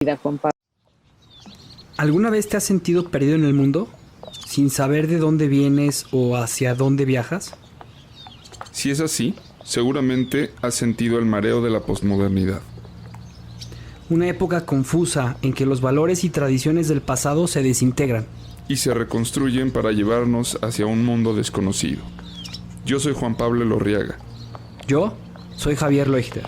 Juan Pablo. ¿Alguna vez te has sentido perdido en el mundo, sin saber de dónde vienes o hacia dónde viajas? Si es así, seguramente has sentido el mareo de la posmodernidad. Una época confusa en que los valores y tradiciones del pasado se desintegran. Y se reconstruyen para llevarnos hacia un mundo desconocido. Yo soy Juan Pablo Elorriaga. Yo soy Javier Leuchter.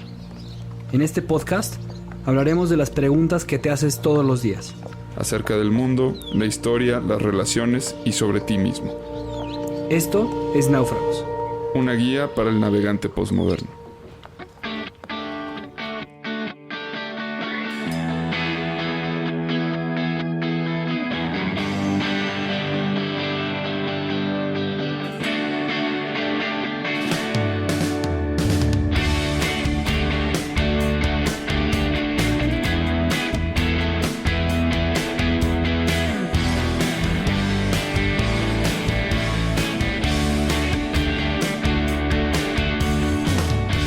En este podcast hablaremos de las preguntas que te haces todos los días. Acerca del mundo, la historia, las relaciones y sobre ti mismo. Esto es Náufragos. Una guía para el navegante posmoderno.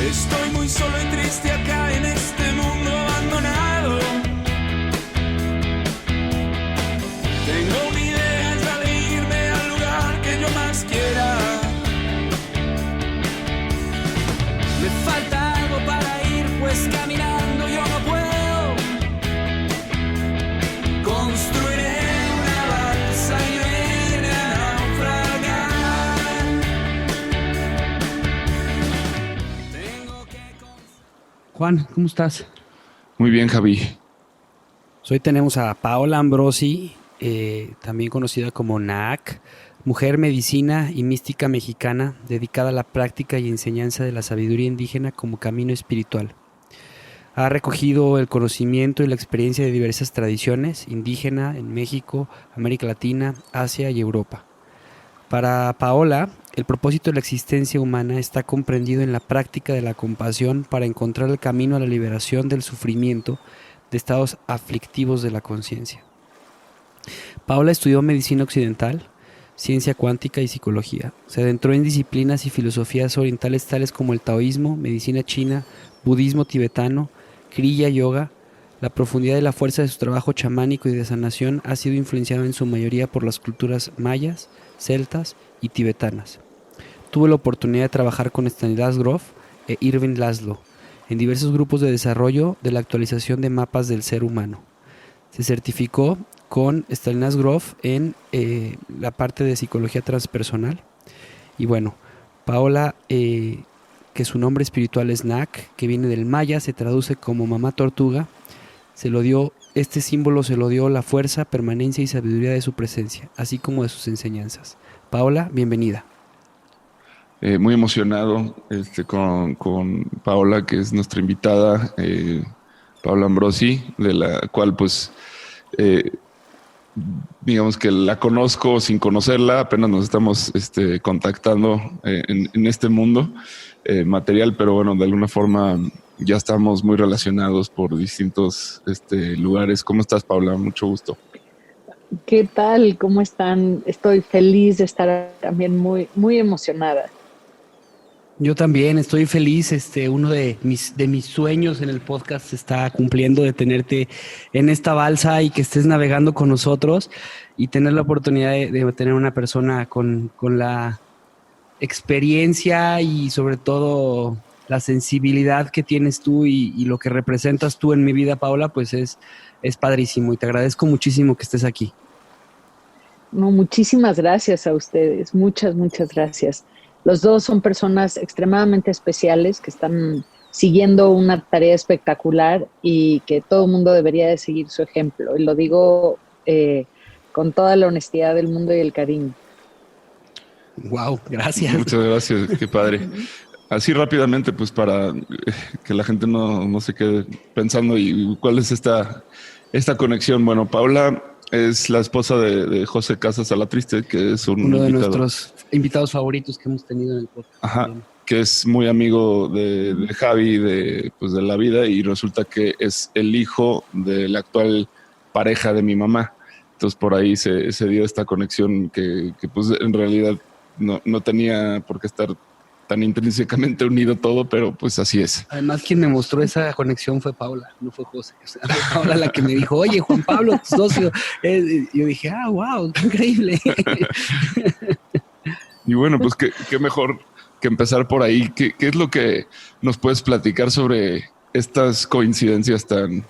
Estoy muy solo y triste acá en este mundo abandonado. Tengo una idea ya de irme al lugar que yo más quiera. Me falta algo para ir, pues caminando yo no puedo. Construiré una balsa y me iré a naufragar. Juan, ¿cómo estás? Muy bien, Javi. Hoy tenemos a Paola Ambrosi, también conocida como Naak, mujer medicina y mística mexicana dedicada a la práctica y enseñanza de la sabiduría indígena como camino espiritual. Ha recogido el conocimiento y la experiencia de diversas tradiciones indígenas en México, América Latina, Asia y Europa. Para Paola, el propósito de la existencia humana está comprendido en la práctica de la compasión para encontrar el camino a la liberación del sufrimiento de estados aflictivos de la conciencia. Paola estudió medicina occidental, ciencia cuántica y psicología. Se adentró en disciplinas y filosofías orientales tales como el taoísmo, medicina china, budismo tibetano, kriya yoga. La profundidad y la fuerza de su trabajo chamánico y de sanación ha sido influenciada en su mayoría por las culturas mayas, celtas y tibetanas. Tuvo la oportunidad de trabajar con Stanislas Grof e Irving Laszlo en diversos grupos de desarrollo de la actualización de mapas del ser humano. Se certificó con Stanislas Grof en la parte de psicología transpersonal. Y bueno, Paola, que su nombre espiritual es Naak, que viene del maya, se traduce como mamá tortuga. Este símbolo se lo dio la fuerza, permanencia y sabiduría de su presencia, así como de sus enseñanzas. Paola, bienvenida. Muy emocionado con Paola, que es nuestra invitada, Paola Ambrosi, de la cual pues digamos que la conozco sin conocerla, apenas nos estamos contactando en este mundo material, pero bueno, de alguna forma ya estamos muy relacionados por distintos lugares. ¿Cómo estás, Paola? Mucho gusto. ¿Qué tal? ¿Cómo están? Estoy feliz de estar también muy, muy emocionada. Yo también estoy feliz. Uno de mis sueños en el podcast se está cumpliendo, de tenerte en esta balsa y que estés navegando con nosotros y tener la oportunidad de tener una persona con la experiencia y sobre todo la sensibilidad que tienes tú y lo que representas tú en mi vida, Paola, pues es padrísimo y te agradezco muchísimo que estés aquí. No, muchísimas gracias a ustedes, muchas, muchas gracias. Los dos son personas extremadamente especiales que están siguiendo una tarea espectacular y que todo el mundo debería de seguir su ejemplo. Y lo digo con toda la honestidad del mundo y el cariño. Wow, gracias. Muchas gracias, qué padre. Así rápidamente, pues para que la gente no se quede pensando y cuál es esta conexión. Bueno, Paola es la esposa de José Casas Alatriste, que es uno de nuestros invitados favoritos que hemos tenido en el podcast. Ajá, que es muy amigo de Javi, de la vida, y resulta que es el hijo de la actual pareja de mi mamá. Entonces por ahí se dio esta conexión que pues en realidad no tenía por qué estar tan intrínsecamente unido todo, pero pues así es. Además, quien me mostró esa conexión fue Paula, no fue José. O sea, fue Paula la que me dijo, oye, Juan Pablo, tu socio. Yo dije, wow, qué increíble. Y bueno, pues qué mejor que empezar por ahí. ¿Qué es lo que nos puedes platicar sobre estas coincidencias tan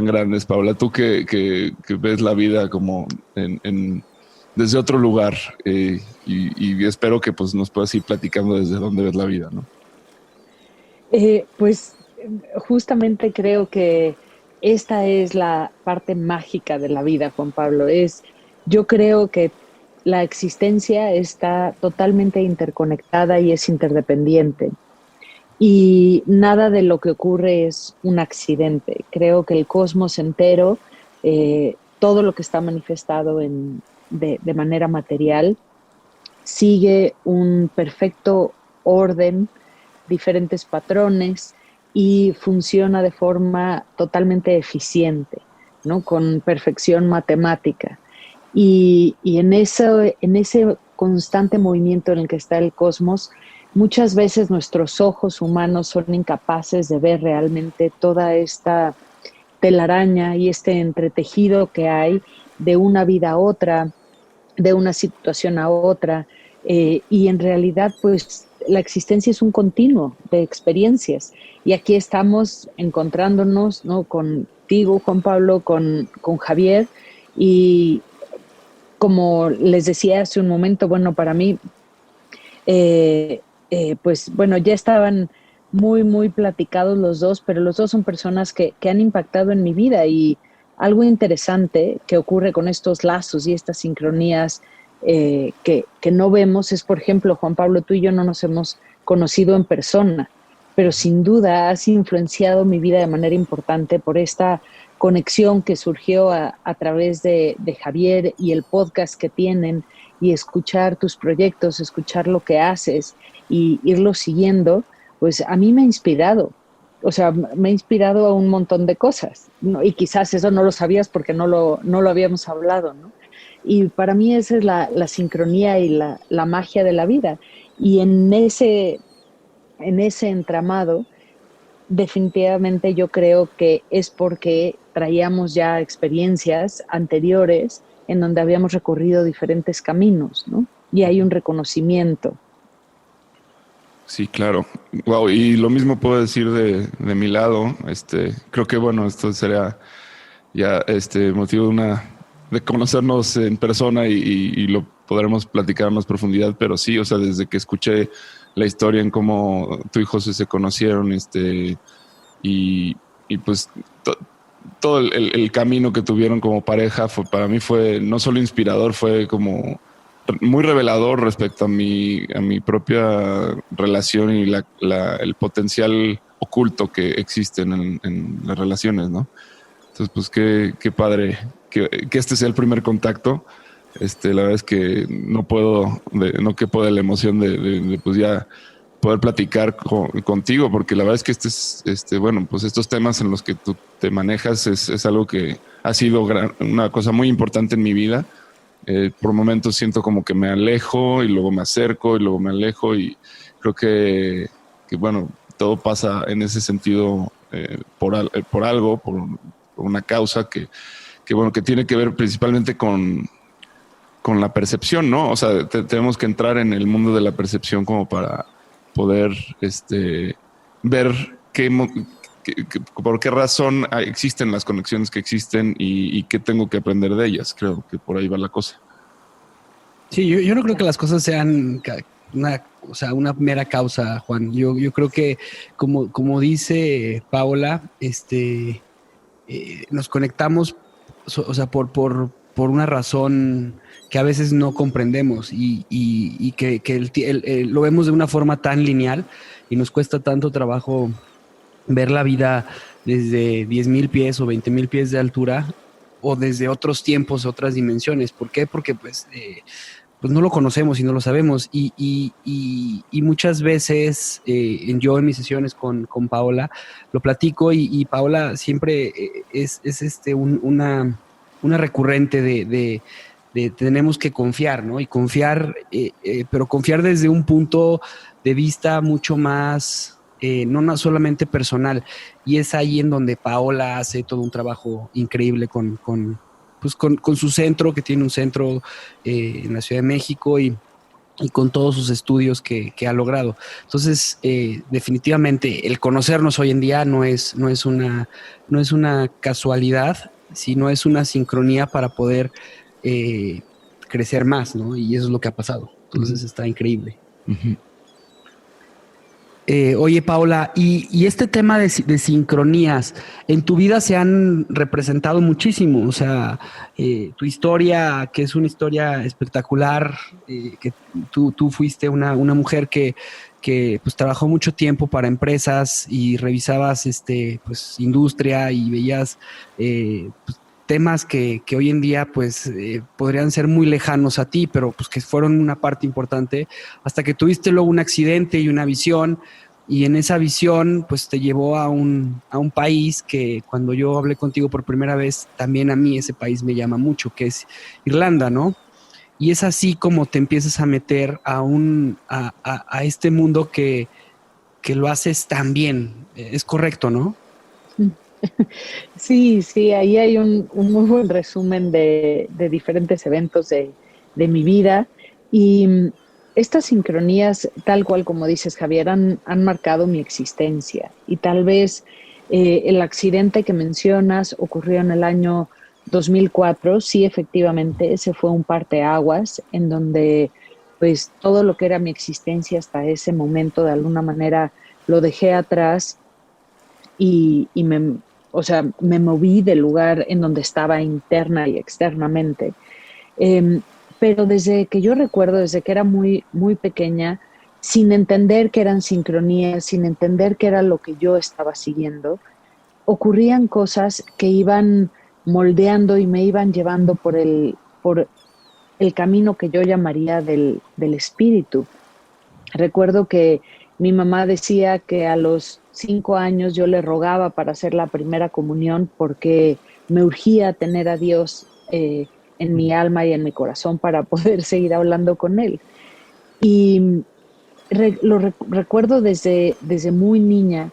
grandes, Paula? Tú que ves la vida como desde otro lugar, y espero que pues nos puedas ir platicando desde dónde ves la vida, ¿no? Pues justamente creo que esta es la parte mágica de la vida, Juan Pablo. Yo creo que la existencia está totalmente interconectada y es interdependiente. Y nada de lo que ocurre es un accidente. Creo que el cosmos entero, todo lo que está manifestado de manera material, sigue un perfecto orden, diferentes patrones y funciona de forma totalmente eficiente, ¿no? Con perfección matemática. Y en ese constante movimiento en el que está el cosmos, muchas veces nuestros ojos humanos son incapaces de ver realmente toda esta telaraña y este entretejido que hay de una vida a otra, de una situación a otra, y en realidad pues la existencia es un continuo de experiencias y aquí estamos encontrándonos, ¿no? Contigo, Juan Pablo, con Javier, y como les decía hace un momento, bueno, para mí pues bueno, ya estaban muy platicados los dos, pero los dos son personas que han impactado en mi vida, y algo interesante que ocurre con estos lazos y estas sincronías que no vemos es, por ejemplo, Juan Pablo, tú y yo no nos hemos conocido en persona, pero sin duda has influenciado mi vida de manera importante por esta conexión que surgió a través de Javier y el podcast que tienen, y escuchar tus proyectos, escuchar lo que haces y irlo siguiendo, pues a mí me ha inspirado. O sea, me ha inspirado a un montón de cosas, ¿no? Y quizás eso no lo sabías porque no lo habíamos hablado, ¿no? Y para mí esa es la sincronía y la magia de la vida. Y en ese entramado, definitivamente yo creo que es porque traíamos ya experiencias anteriores en donde habíamos recorrido diferentes caminos, ¿no? Y hay un reconocimiento. Sí, claro. Wow, y lo mismo puedo decir de mi lado. Creo que bueno, esto sería ya motivo de conocernos en persona y lo podremos platicar en más profundidad, pero sí, o sea, desde que escuché la historia en cómo tú y José se conocieron, y pues todo el camino que tuvieron como pareja para mí fue no solo inspirador, fue como muy revelador respecto a mi propia relación y el potencial oculto que existe en las relaciones, ¿no? Entonces, pues qué padre que este sea el primer contacto. La verdad es que no quepo de la emoción de pues ya poder platicar contigo, porque la verdad es que bueno, pues estos temas en los que tú te manejas es algo que ha sido una cosa muy importante en mi vida. Por momentos siento como que me alejo y luego me acerco y luego me alejo, y creo que bueno, todo pasa en ese sentido por algo, por una causa que bueno, que tiene que ver principalmente con la percepción, ¿no? O sea, tenemos que entrar en el mundo de la percepción como para poder ver por qué razón existen las conexiones que existen y qué tengo que aprender de ellas. Creo que por ahí va la cosa. Sí, yo no creo que las cosas sean una mera causa, Juan. Yo creo que, como dice Paola, nos conectamos, o sea, por una razón que a veces no comprendemos y que lo vemos de una forma tan lineal y nos cuesta tanto trabajo ver la vida desde 10,000 pies o 20,000 pies de altura, o desde otros tiempos, otras dimensiones. ¿Por qué? Porque pues no lo conocemos y no lo sabemos. Y muchas veces yo en mis sesiones con Paola lo platico, y Paola siempre es una recurrente de tenemos que confiar, ¿no? Y confiar, pero confiar desde un punto de vista mucho más, no solamente personal. Y es ahí en donde Paola hace todo un trabajo increíble con su centro, que tiene un centro en la Ciudad de México y con todos sus estudios que ha logrado. Entonces, definitivamente, el conocernos hoy en día no es una casualidad, sino es una sincronía para poder crecer más, ¿no? Y eso es lo que ha pasado. Entonces, está increíble. Uh-huh. Oye, Paola, y este tema de sincronías, en tu vida se han representado muchísimo, o sea, tu historia, que es una historia espectacular, que tú fuiste una mujer que pues trabajó mucho tiempo para empresas y revisabas pues industria y veías pues, temas que hoy en día pues podrían ser muy lejanos a ti, pero pues que fueron una parte importante, hasta que tuviste luego un accidente y una visión, y en esa visión pues te llevó a un país que cuando yo hablé contigo por primera vez, también a mí ese país me llama mucho, que es Irlanda, ¿no? Y es así como te empiezas a meter a este mundo que lo haces tan bien. Es correcto, ¿no? Sí, sí, ahí hay un muy buen resumen de diferentes eventos de mi vida. Y estas sincronías, tal cual como dices, Javier, han marcado mi existencia. Y tal vez el accidente que mencionas ocurrió en el año 2004. Sí, efectivamente, ese fue un parteaguas en donde pues todo lo que era mi existencia hasta ese momento de alguna manera lo dejé atrás y o sea, me moví del lugar en donde estaba interna y externamente. Eh, pero desde que yo recuerdo, desde que era muy, muy pequeña, sin entender que eran sincronías, sin entender qué era lo que yo estaba siguiendo, ocurrían cosas que iban moldeando y me iban llevando por el camino que yo llamaría del espíritu. Recuerdo que mi mamá decía que a los 5 años yo le rogaba para hacer la primera comunión porque me urgía tener a Dios en mi alma y en mi corazón para poder seguir hablando con Él. Y recuerdo desde muy niña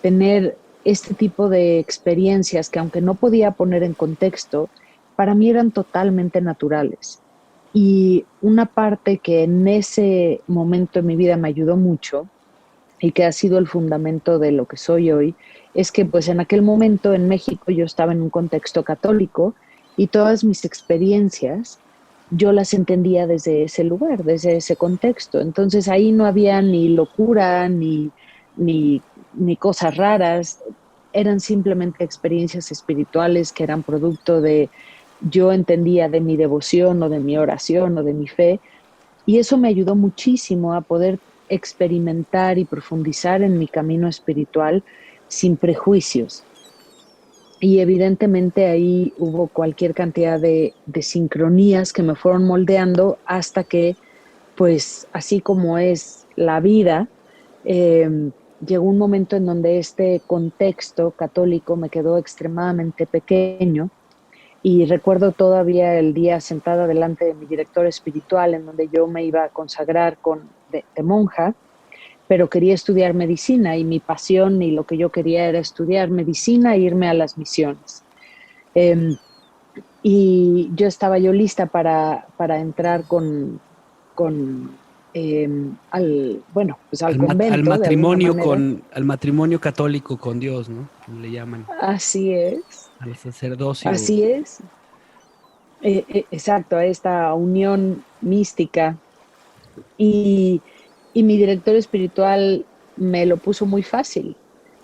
tener este tipo de experiencias que aunque no podía poner en contexto, para mí eran totalmente naturales. Y una parte que en ese momento de mi vida me ayudó mucho y que ha sido el fundamento de lo que soy hoy, es que pues en aquel momento en México yo estaba en un contexto católico y todas mis experiencias yo las entendía desde ese lugar, desde ese contexto. Entonces ahí no había ni locura, ni cosas raras, eran simplemente experiencias espirituales que eran producto de, yo entendía, de mi devoción o de mi oración o de mi fe, y eso me ayudó muchísimo a poder experimentar y profundizar en mi camino espiritual sin prejuicios. Y evidentemente ahí hubo cualquier cantidad de sincronías que me fueron moldeando hasta que, pues así como es la vida, llegó un momento en donde este contexto católico me quedó extremadamente pequeño. Y recuerdo todavía el día sentada delante de mi director espiritual en donde yo me iba a consagrar de monja, pero quería estudiar medicina y mi pasión y lo que yo quería era estudiar medicina e irme a las misiones. Y yo estaba lista para entrar al convento. Al matrimonio católico con Dios, ¿no? Como le llaman. Así es. Al sacerdocio. Así es. Exacto, a esta unión mística. Y mi director espiritual me lo puso muy fácil.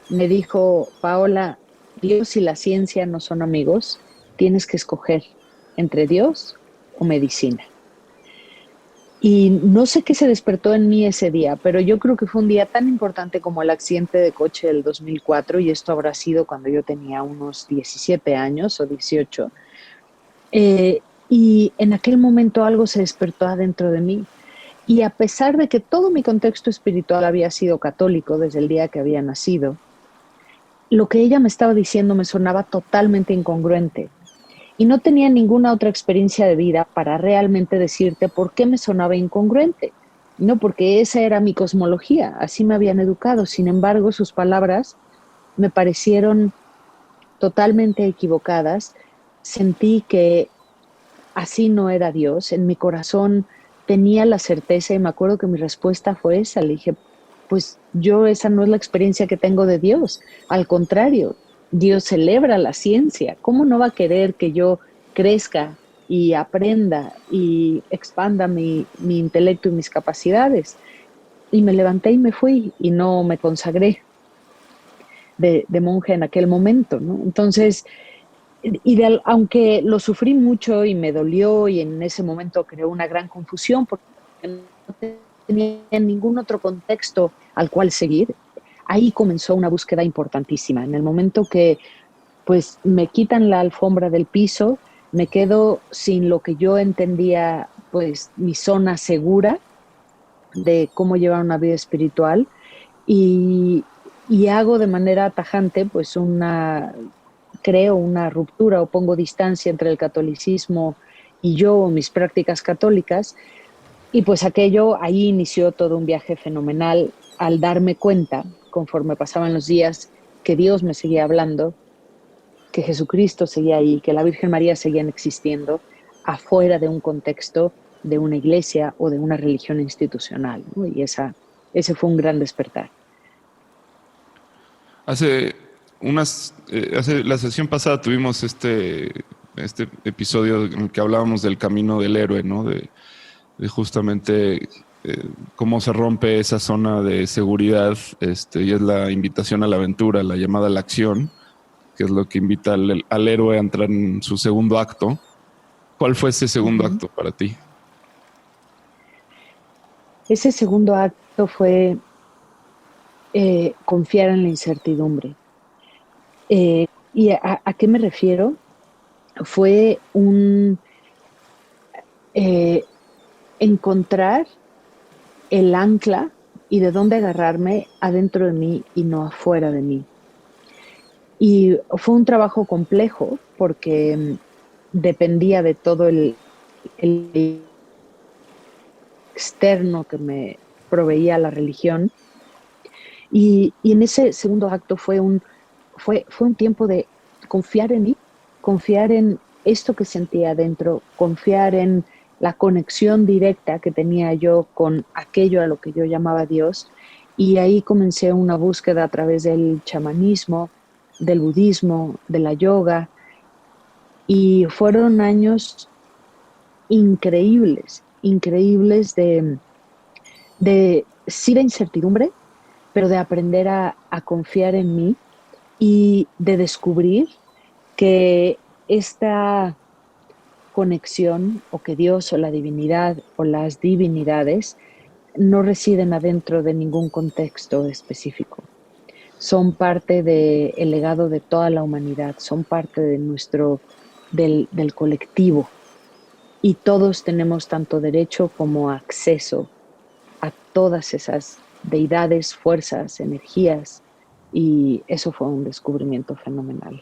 Me dijo, Paola, Dios y la ciencia no son amigos, tienes que escoger entre Dios o medicina. Y no sé qué se despertó en mí ese día, pero yo creo que fue un día tan importante como el accidente de coche del 2004, y esto habrá sido cuando yo tenía unos 17 años o 18. Y en aquel momento algo se despertó adentro de mí. Y a pesar de que todo mi contexto espiritual había sido católico desde el día que había nacido, lo que ella me estaba diciendo me sonaba totalmente incongruente. Y no tenía ninguna otra experiencia de vida para realmente decirte por qué me sonaba incongruente. No, porque esa era mi cosmología, así me habían educado. Sin embargo, sus palabras me parecieron totalmente equivocadas. Sentí que así no era Dios. En mi corazón tenía la certeza y me acuerdo que mi respuesta fue esa. Le dije, pues yo esa no es la experiencia que tengo de Dios. Al contrario, Dios celebra la ciencia. ¿Cómo no va a querer que yo crezca y aprenda y expanda mi intelecto y mis capacidades? Y me levanté y me fui y no me consagré de monje en aquel momento, ¿no? Entonces, aunque lo sufrí mucho y me dolió y en ese momento creó una gran confusión porque no tenía ningún otro contexto al cual seguir, ahí comenzó una búsqueda importantísima. En el momento que pues me quitan la alfombra del piso, me quedo sin lo que yo entendía pues mi zona segura de cómo llevar una vida espiritual y, y hago de manera tajante pues creo una ruptura o pongo distancia entre el catolicismo y yo, mis prácticas católicas, y pues aquello, ahí inició todo un viaje fenomenal al darme cuenta, conforme pasaban los días, que Dios me seguía hablando, que Jesucristo seguía ahí, que la Virgen María seguían existiendo, afuera de un contexto de una iglesia o de una religión institucional, ¿no? Y ese fue un gran despertar. Hace la sesión pasada tuvimos este episodio en el que hablábamos del camino del héroe, ¿no? De justamente cómo se rompe esa zona de seguridad, y es la invitación a la aventura, la llamada a la acción, que es lo que invita al héroe a entrar en su segundo acto. ¿Cuál fue ese segundo acto para ti? Ese segundo acto fue confiar en la incertidumbre. ¿Y a qué me refiero? Fue encontrar el ancla y de dónde agarrarme adentro de mí y no afuera de mí. Y fue un trabajo complejo porque dependía de todo el externo que me proveía la religión. Y en ese segundo acto fue un tiempo de confiar en mí, confiar en esto que sentía adentro, confiar en la conexión directa que tenía yo con aquello a lo que yo llamaba Dios. Y ahí comencé una búsqueda a través del chamanismo, del budismo, de la yoga. Y fueron años increíbles de sí de incertidumbre, pero de aprender a confiar en mí y de descubrir que esta conexión o que Dios o la divinidad o las divinidades no residen adentro de ningún contexto específico. Son parte del legado de toda la humanidad, son parte de del colectivo y todos tenemos tanto derecho como acceso a todas esas deidades, fuerzas, energías, y eso fue un descubrimiento fenomenal.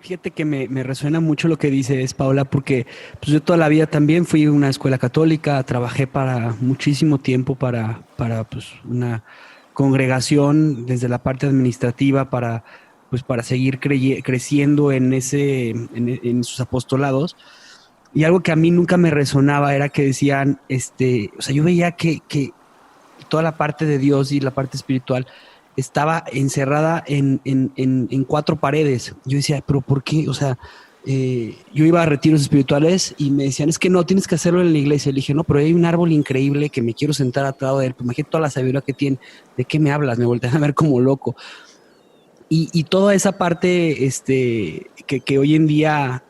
Fíjate que me resuena mucho lo que dices, Paola, porque pues yo toda la vida también fui a una escuela católica, trabajé para muchísimo tiempo para pues, una congregación desde la parte administrativa para seguir creciendo en sus apostolados. Y algo que a mí nunca me resonaba era que decían, o sea, yo veía que toda la parte de Dios y la parte espiritual estaba encerrada en cuatro paredes. Yo decía, ¿pero por qué? O sea, yo iba a retiros espirituales y me decían, es que no, tienes que hacerlo en la iglesia. Le dije, no, pero hay un árbol increíble que me quiero sentar atrás de él. Pues imagínate toda la sabiduría que tiene. ¿De qué me hablas? Me voltean a ver como loco. Y toda esa parte que hoy en día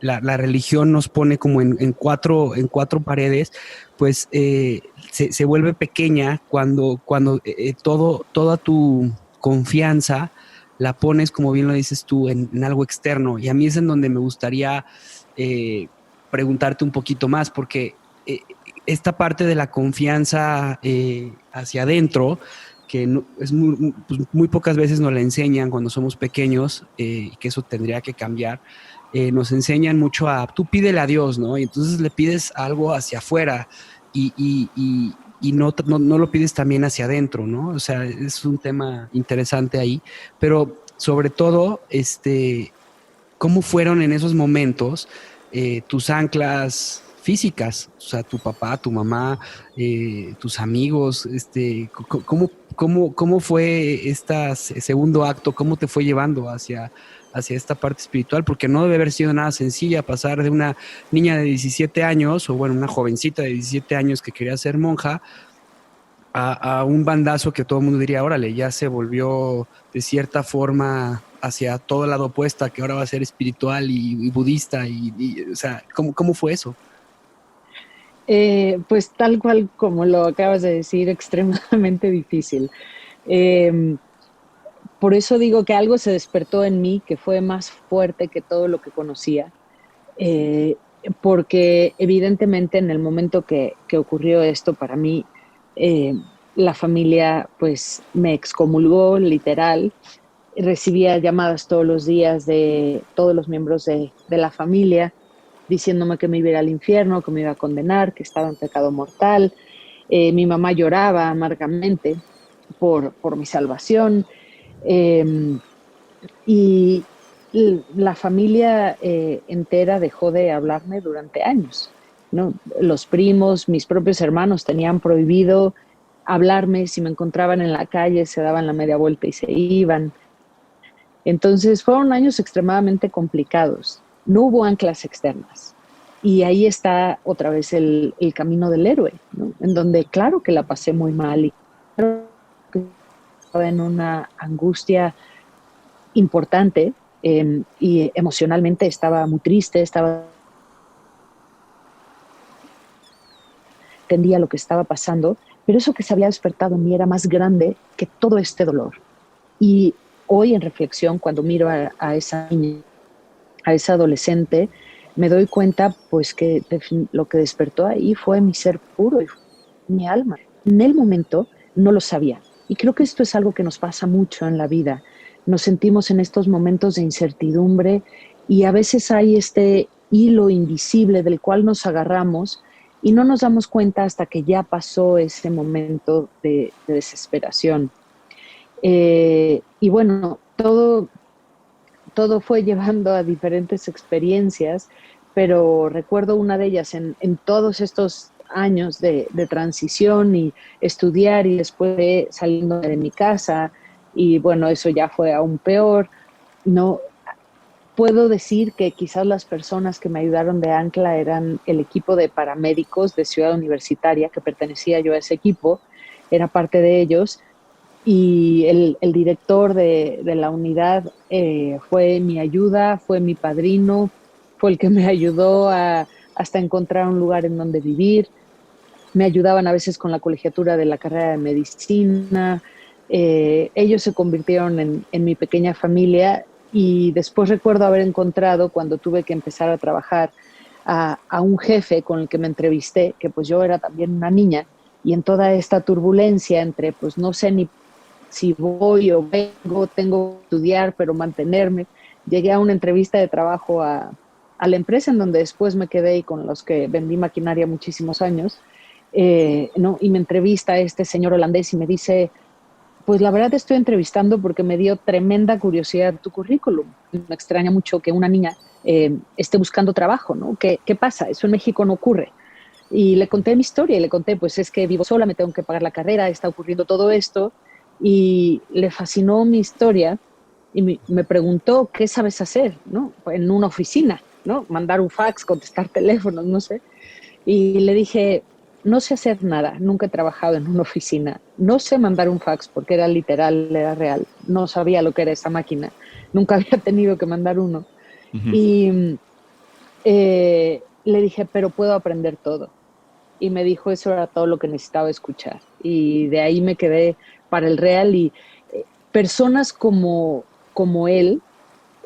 la religión nos pone como en cuatro paredes, pues se vuelve pequeña cuando toda tu confianza la pones, como bien lo dices tú, en algo externo. Y a mí es en donde me gustaría preguntarte un poquito más, porque esta parte de la confianza hacia adentro, que no, es muy pocas veces nos la enseñan cuando somos pequeños, que eso tendría que cambiar. Nos enseñan mucho tú pídele a Dios, ¿no? Y entonces le pides algo hacia afuera y y no lo pides también hacia adentro, ¿no? O sea, es un tema interesante ahí, pero sobre todo, ¿cómo fueron en esos momentos tus anclas físicas? O sea, tu papá, tu mamá, tus amigos, ¿cómo fue este segundo acto? ¿Cómo te fue llevando hacia esta parte espiritual? Porque no debe haber sido nada sencilla pasar de una niña de 17 años, o bueno, una jovencita de 17 años que quería ser monja, a un bandazo que todo el mundo diría, órale, ya se volvió de cierta forma hacia todo el lado opuesto, que ahora va a ser espiritual y budista, o sea, ¿cómo fue eso? Pues tal cual como lo acabas de decir, extremadamente difícil. Eh, por eso digo que algo se despertó en mí que fue más fuerte que todo lo que conocía, eh, porque evidentemente en el momento que ocurrió esto para mí, eh, la familia pues me excomulgó literal, recibía llamadas todos los días de todos los miembros de la familia diciéndome que me iba a ir al infierno, que me iba a condenar, que estaba en pecado mortal. Mi mamá lloraba amargamente por mi salvación. Eh, y la familia entera dejó de hablarme durante años, ¿no? Los primos, mis propios hermanos tenían prohibido hablarme. Si me encontraban en la calle, se daban la media vuelta y se iban. Entonces fueron años extremadamente complicados. No hubo anclas externas. Y ahí está otra vez el camino del héroe, ¿no? En donde claro que la pasé muy mal y claro que estaba en una angustia importante, y emocionalmente estaba muy triste, entendía lo que estaba pasando, pero eso que se había despertado en mí era más grande que todo este dolor. Y hoy en reflexión, cuando miro a esa niña, a esa adolescente, me doy cuenta pues que lo que despertó ahí fue mi ser puro y mi alma. En el momento no lo sabía. Y creo que esto es algo que nos pasa mucho en la vida. Nos sentimos en estos momentos de incertidumbre y a veces hay este hilo invisible del cual nos agarramos y no nos damos cuenta hasta que ya pasó ese momento de desesperación. Y bueno, todo fue llevando a diferentes experiencias, pero recuerdo una de ellas en todos estos años de transición y estudiar y después de saliendo de mi casa, y bueno, eso ya fue aún peor. No puedo decir que quizás las personas que me ayudaron de Ancla eran el equipo de paramédicos de Ciudad Universitaria, que pertenecía yo a ese equipo, era parte de ellos, y el director de la unidad fue mi ayuda, fue mi padrino, fue el que me ayudó hasta encontrar un lugar en donde vivir. Me ayudaban a veces con la colegiatura de la carrera de medicina. Ellos se convirtieron en mi pequeña familia y después recuerdo haber encontrado, cuando tuve que empezar a trabajar, a un jefe con el que me entrevisté, que pues yo era también una niña, y en toda esta turbulencia entre pues no sé ni si voy o vengo, tengo que estudiar, pero mantenerme. Llegué a una entrevista de trabajo a la empresa en donde después me quedé y con los que vendí maquinaria muchísimos años, ¿no? Y me entrevista este señor holandés y me dice, pues la verdad te estoy entrevistando porque me dio tremenda curiosidad tu currículum. Me extraña mucho que una niña esté buscando trabajo, ¿no? ¿Qué pasa? Eso en México no ocurre. Y le conté mi historia y le conté, pues es que vivo sola, me tengo que pagar la carrera, está ocurriendo todo esto. Y le fascinó mi historia y me preguntó, ¿qué sabes hacer, ¿no? En una oficina, ¿no? Mandar un fax, contestar teléfonos, no sé. Y le dije, no sé hacer nada, nunca he trabajado en una oficina, no sé mandar un fax porque era literal, era real, no sabía lo que era esa máquina, nunca había tenido que mandar uno. Ujú. Y le dije, pero puedo aprender todo. Y me dijo, eso era todo lo que necesitaba escuchar. Y de ahí me quedé para el real y personas como él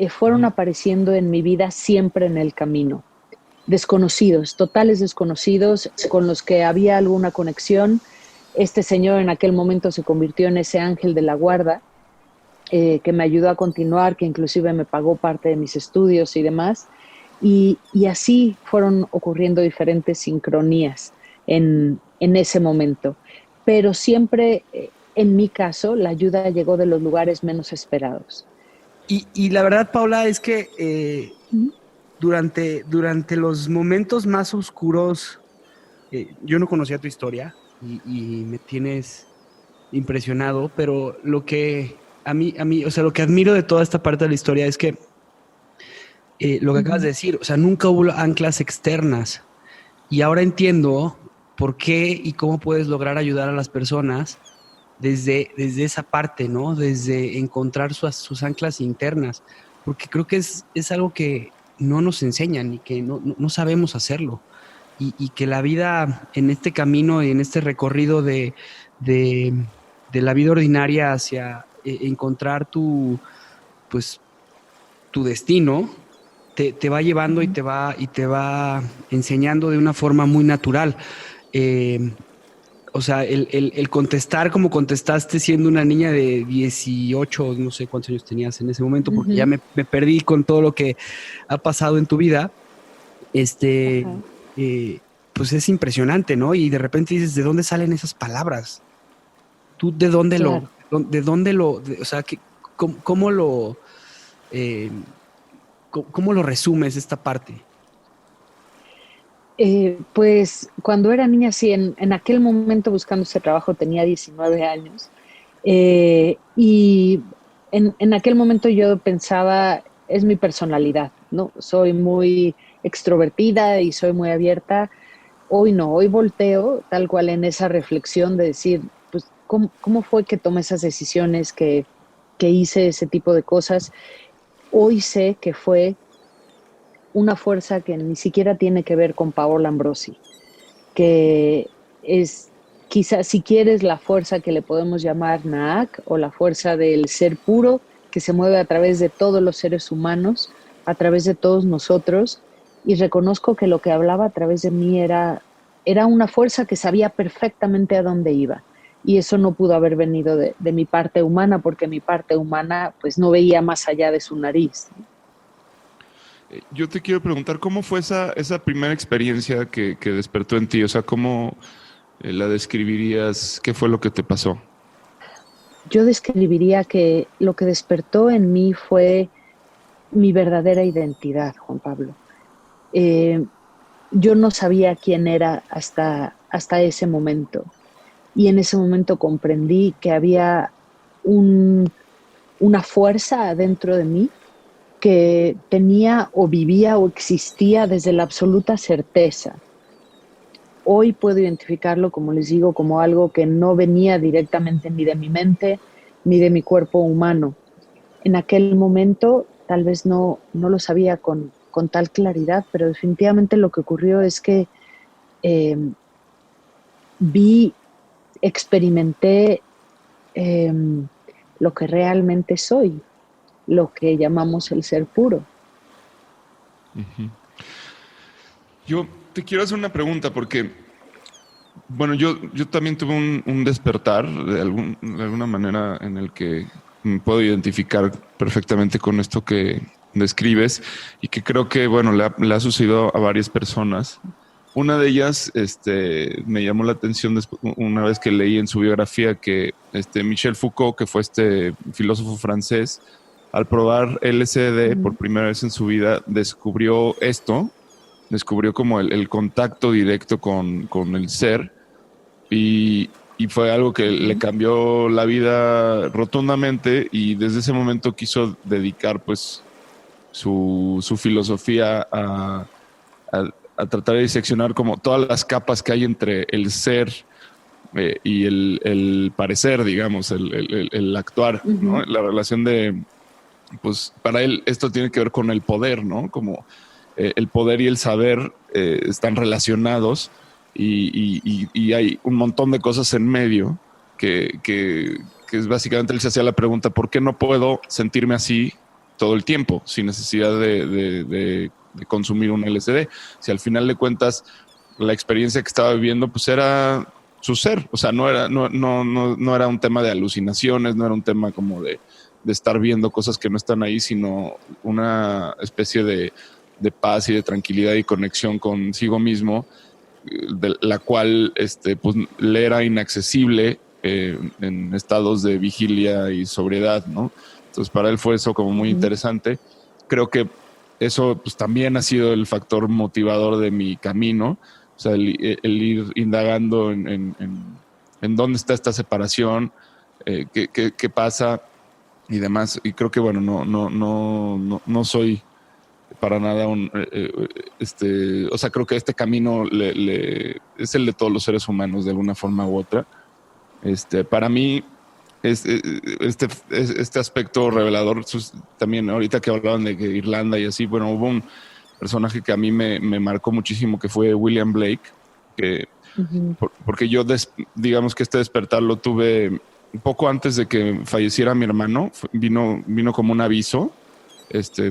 fueron apareciendo en mi vida siempre en el camino. Desconocidos, totales desconocidos, con los que había alguna conexión. Este señor en aquel momento se convirtió en ese ángel de la guarda, que me ayudó a continuar, que inclusive me pagó parte de mis estudios y demás. Y así fueron ocurriendo diferentes sincronías en en ese momento. Pero siempre, en mi caso, la ayuda llegó de los lugares menos esperados. Y la verdad, Paula, es que durante los momentos más oscuros, yo no conocía tu historia y me tienes impresionado, pero lo que a mí, o sea, lo que admiro de toda esta parte de la historia es que lo que acabas de decir, o sea, nunca hubo anclas externas. Y ahora entiendo por qué y cómo puedes lograr ayudar a las personas desde esa parte, ¿no? Desde encontrar sus anclas internas. Porque creo que es algo que no nos enseñan y que no sabemos hacerlo. Y que la vida en este camino y en este recorrido de la vida ordinaria hacia encontrar pues, tu destino, te va llevando y te va enseñando de una forma muy natural. O sea, el contestar como contestaste siendo una niña de 18, no sé cuántos años tenías en ese momento, porque ya me perdí con todo lo que ha pasado en tu vida, pues es impresionante, ¿no? Y de repente dices, ¿de dónde salen esas palabras? ¿Tú de dónde Claro. o sea, cómo lo... ¿Cómo lo resumes esta parte? Pues cuando era niña, sí, en aquel momento buscando ese trabajo tenía 19 años y en aquel momento yo pensaba, es mi personalidad, ¿no? Soy muy extrovertida y soy muy abierta. Hoy no, hoy volteo tal cual en esa reflexión de decir, pues, ¿cómo fue que tomé esas decisiones, que hice ese tipo de cosas? Hoy sé que fue una fuerza que ni siquiera tiene que ver con Paola Ambrosi, que es quizás, si quieres, la fuerza que le podemos llamar Naak o la fuerza del ser puro que se mueve a través de todos los seres humanos, a través de todos nosotros, y reconozco que lo que hablaba a través de mí era una fuerza que sabía perfectamente a dónde iba. Y eso no pudo haber venido de mi parte humana, porque mi parte humana pues no veía más allá de su nariz. Yo te quiero preguntar, ¿cómo fue esa primera experiencia que despertó en ti? O sea, ¿cómo la describirías? ¿Qué fue lo que te pasó? Yo describiría que lo que despertó en mí fue mi verdadera identidad, Juan Pablo. Yo no sabía quién era hasta ese momento. Y en ese momento comprendí que había una fuerza adentro de mí que tenía o vivía o existía desde la absoluta certeza. Hoy puedo identificarlo, como les digo, como algo que no venía directamente ni de mi mente ni de mi cuerpo humano. En aquel momento tal vez no lo sabía con tal claridad, pero definitivamente lo que ocurrió es que experimenté lo que realmente soy, lo que llamamos el ser puro. Uh-huh. Yo te quiero hacer una pregunta porque, bueno, yo también tuve un despertar de alguna manera en el que me puedo identificar perfectamente con esto que describes y que creo que, bueno, le ha sucedido a varias personas. Una de ellas me llamó la atención una vez que leí en su biografía que Michel Foucault, que fue este filósofo francés, al probar LSD por primera vez en su vida, descubrió como el contacto directo con el ser y fue algo que le cambió la vida rotundamente y desde ese momento quiso dedicar pues su filosofía a tratar de diseccionar como todas las capas que hay entre el ser y el parecer, digamos, el actuar, ¿no? La relación pues para él esto tiene que ver con el poder, ¿no? Como el poder y el saber están relacionados y hay un montón de cosas en medio que es básicamente él se hacía la pregunta, ¿por qué no puedo sentirme así todo el tiempo sin necesidad de consumir un LSD? Si al final de cuentas la experiencia que estaba viviendo pues era su ser, o sea, no era un tema de alucinaciones, no era un tema como de estar viendo cosas que no están ahí, sino una especie de paz y de tranquilidad y conexión consigo mismo de la cual pues, le era inaccesible en estados de vigilia y sobriedad, ¿no? Entonces para él fue eso como muy interesante. Creo que eso pues, también ha sido el factor motivador de mi camino, o sea, el ir indagando en dónde está esta separación, qué pasa y demás. Y creo que, bueno, no soy para nada o sea, creo que este camino es el de todos los seres humanos de alguna forma u otra. Para mí, este aspecto revelador, también ahorita que hablaban de que Irlanda y así, bueno, hubo un personaje que a mí me marcó muchísimo, que fue William Blake, que porque yo, digamos que este despertar lo tuve un poco antes de que falleciera mi hermano. Vino como un aviso.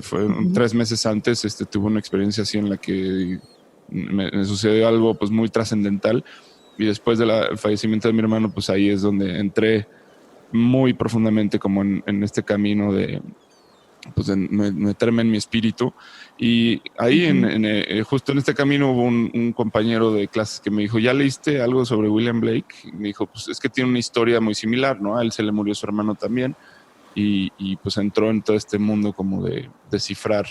Fue 3 meses antes. Tuve una experiencia así en la que me sucedió algo pues muy trascendental, y después del fallecimiento de mi hermano, pues ahí es donde entré muy profundamente como en este camino de pues de meterme en mi espíritu. Y ahí justo en este camino hubo un compañero de clases que me dijo: ¿ya leíste algo sobre William Blake? Y me dijo: pues es que tiene una historia muy similar, ¿no? A él se le murió su hermano también, y pues entró en todo este mundo como de descifrar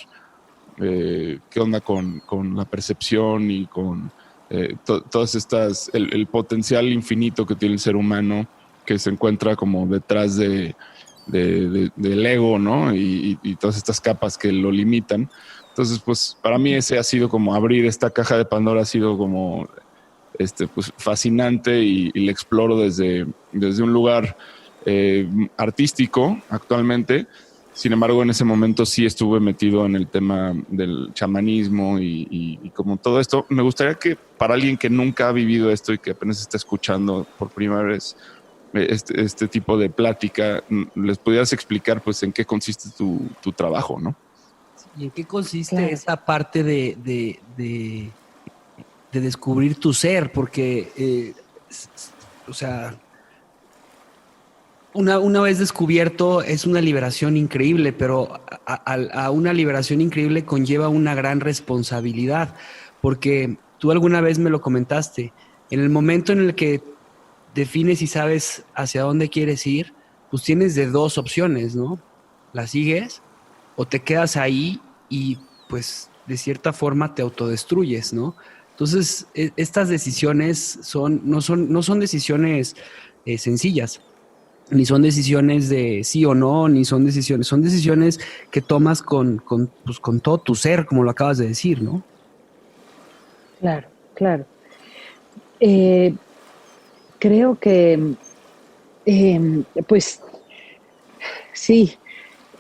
qué onda con la percepción y con todas estas, el potencial infinito que tiene el ser humano, que se encuentra como detrás del ego, ¿no? Y todas estas capas que lo limitan. Entonces, pues para mí ese ha sido como abrir esta caja de Pandora, ha sido como pues fascinante, y le exploro desde un lugar artístico actualmente. Sin embargo, en ese momento sí estuve metido en el tema del chamanismo y como todo esto. Me gustaría que para alguien que nunca ha vivido esto y que apenas está escuchando por primera vez este tipo de plática, les pudieras explicar pues en qué consiste tu trabajo, ¿no? ¿Y en qué consiste esa parte de descubrir tu ser? Porque, o sea, una vez descubierto es una liberación increíble, pero a una liberación increíble conlleva una gran responsabilidad, porque tú alguna vez me lo comentaste, en el momento en el que defines y sabes hacia dónde quieres ir, pues tienes de 2 opciones, ¿no? La sigues o te quedas ahí y pues de cierta forma te autodestruyes, ¿no? Entonces, estas decisiones no son decisiones sencillas, ni son decisiones de sí o no, ni son decisiones que tomas con todo tu ser, como lo acabas de decir, ¿no? Claro, claro. Creo que, pues, sí,